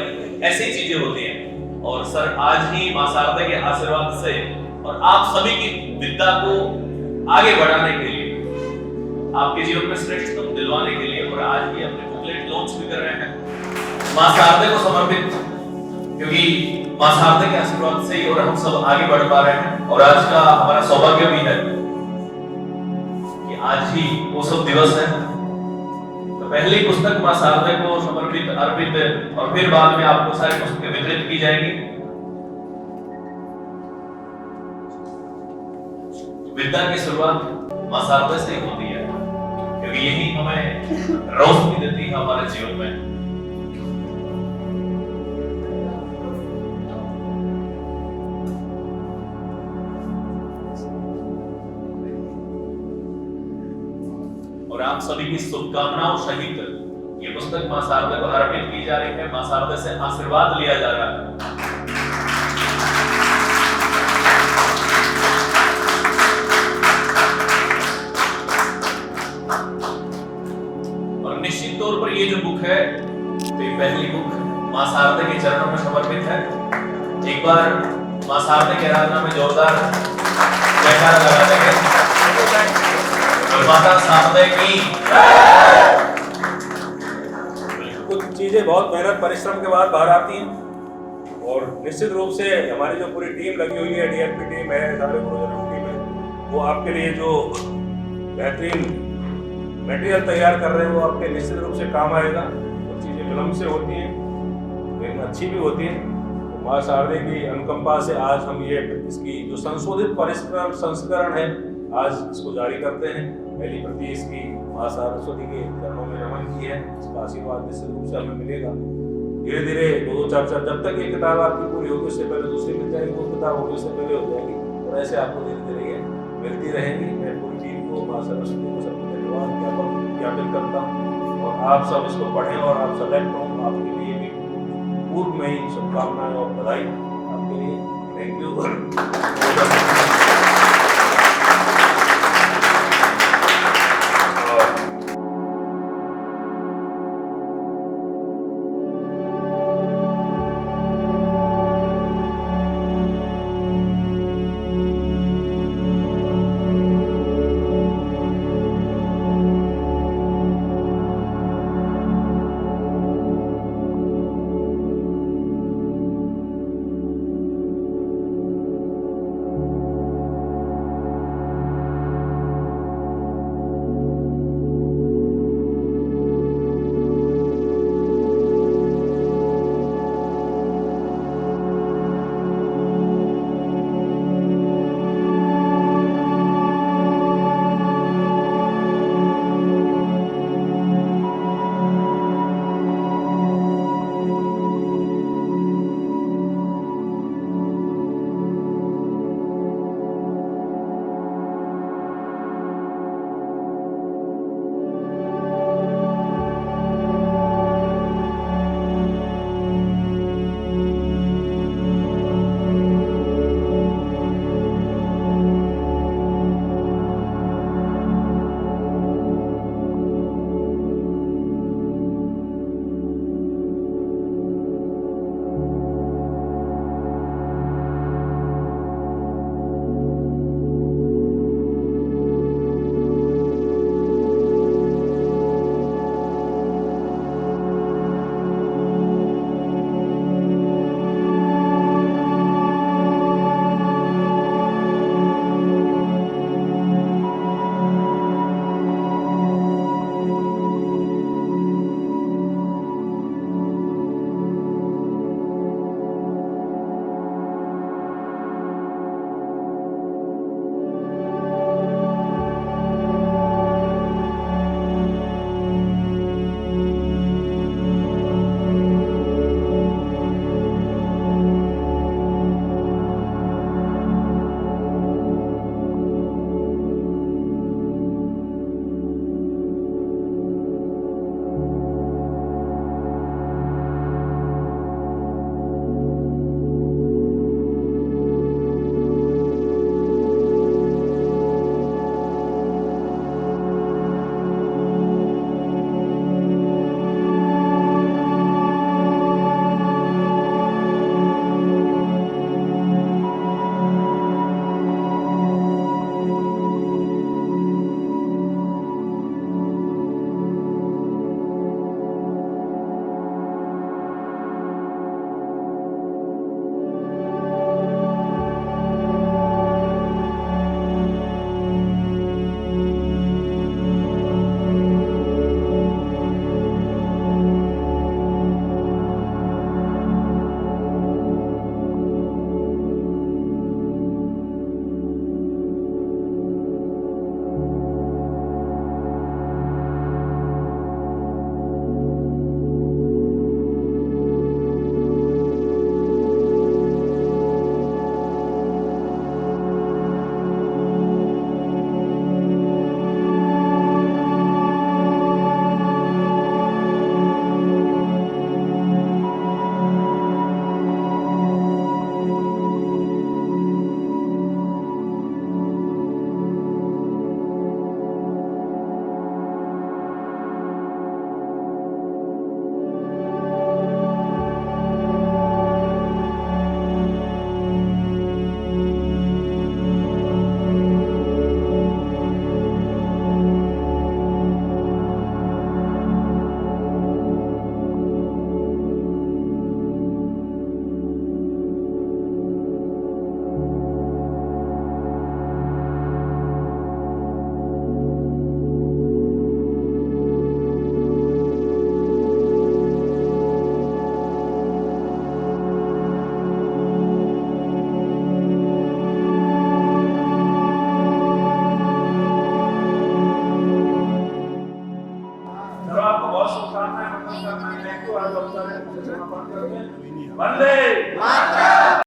ऐसी चीजें होती हैं। और सर आज ही मां शारदा के आशीर्वाद से और आप सभी की विद्या को आगे बढ़ाने के लिए, आपके जीवन में श्रेष्ठतम दिलवाने के लिए और आज ही अपने बुकलेट लॉन्च भी कर रहे हैं मां शारदा को समर्पित, क्योंकि मां शारदा के आशीर्वाद से ही और हम सब आगे बढ़ पा रहे हैं। और आज का हमारा सौभाग्य भी है कि आज ही वो सब दिवस है। तो पहली पुस्तक मां शारदा को समर्पित अर्पित और फिर बाद में आपको सारी पुस्तकें वितरित की जाएंगी। विद्या की शुरुआत मां शारदा से ही होती है, क्योंकि यही हमें रोशनी देती है हमारे जीवन में। और आप सभी की शुभकामनाओं सहित ये पुस्तक मां शारदा को अर्पित की जा रही है। मां शारदा से आशीर्वाद लिया जा रहा है। और निश्चित तौर पर ये जो बुक है, तो ये पहली बुक मां शारदा के चरणों में समर्पित है। एक बार मां शारदा की आराधना में जोरदार जयकारा लगा देंगे। माता शारदा की। कुछ चीज़ें बहुत मेहनत परिश्रम के बाद बाहर आती हैं और निश्चित रूप से हमारी जो पूरी टीम लगी हुई है, डीएलपी टीम है, सारे गुरुजनों की टीम है, वो आपके लिए जो बेहतरीन मटेरियल तैयार कर रहे हैं वो आपके निश्चित रूप से काम आएगा। कुछ चीज़ें विलम्ब से होती हैं लेकिन अच्छी भी होती हैं। तो माँ शारदा की अनुकंपा से आज हम ये इसकी जो संशोधित परिष्करण संस्करण है आज इसको जारी करते हैं। पहली प्रति इसकी माँ सरस्वती के चरणों में नमन की है। इसका आशीर्वाद निश्चित रूप से हमें मिलेगा। धीरे धीरे दो चार जब तक ये किताब आपकी पूरी होगी उससे पहले दूसरी मिल जाएगी, वो किताब होगी उससे पहले हो जाएगी, और ऐसे आपको धीरे धीरे ये मिलती रहेंगी। मैं पूरी टीम को माँ सरस्वती को सबको धन्यवाद ज्ञापन करता हूँ और आप सब इसको पढ़ें और आप सेलेक्ट हों। आपके लिए भी पूर्व में ही शुभकामनाएं और बधाई आपके लिए। Thank you.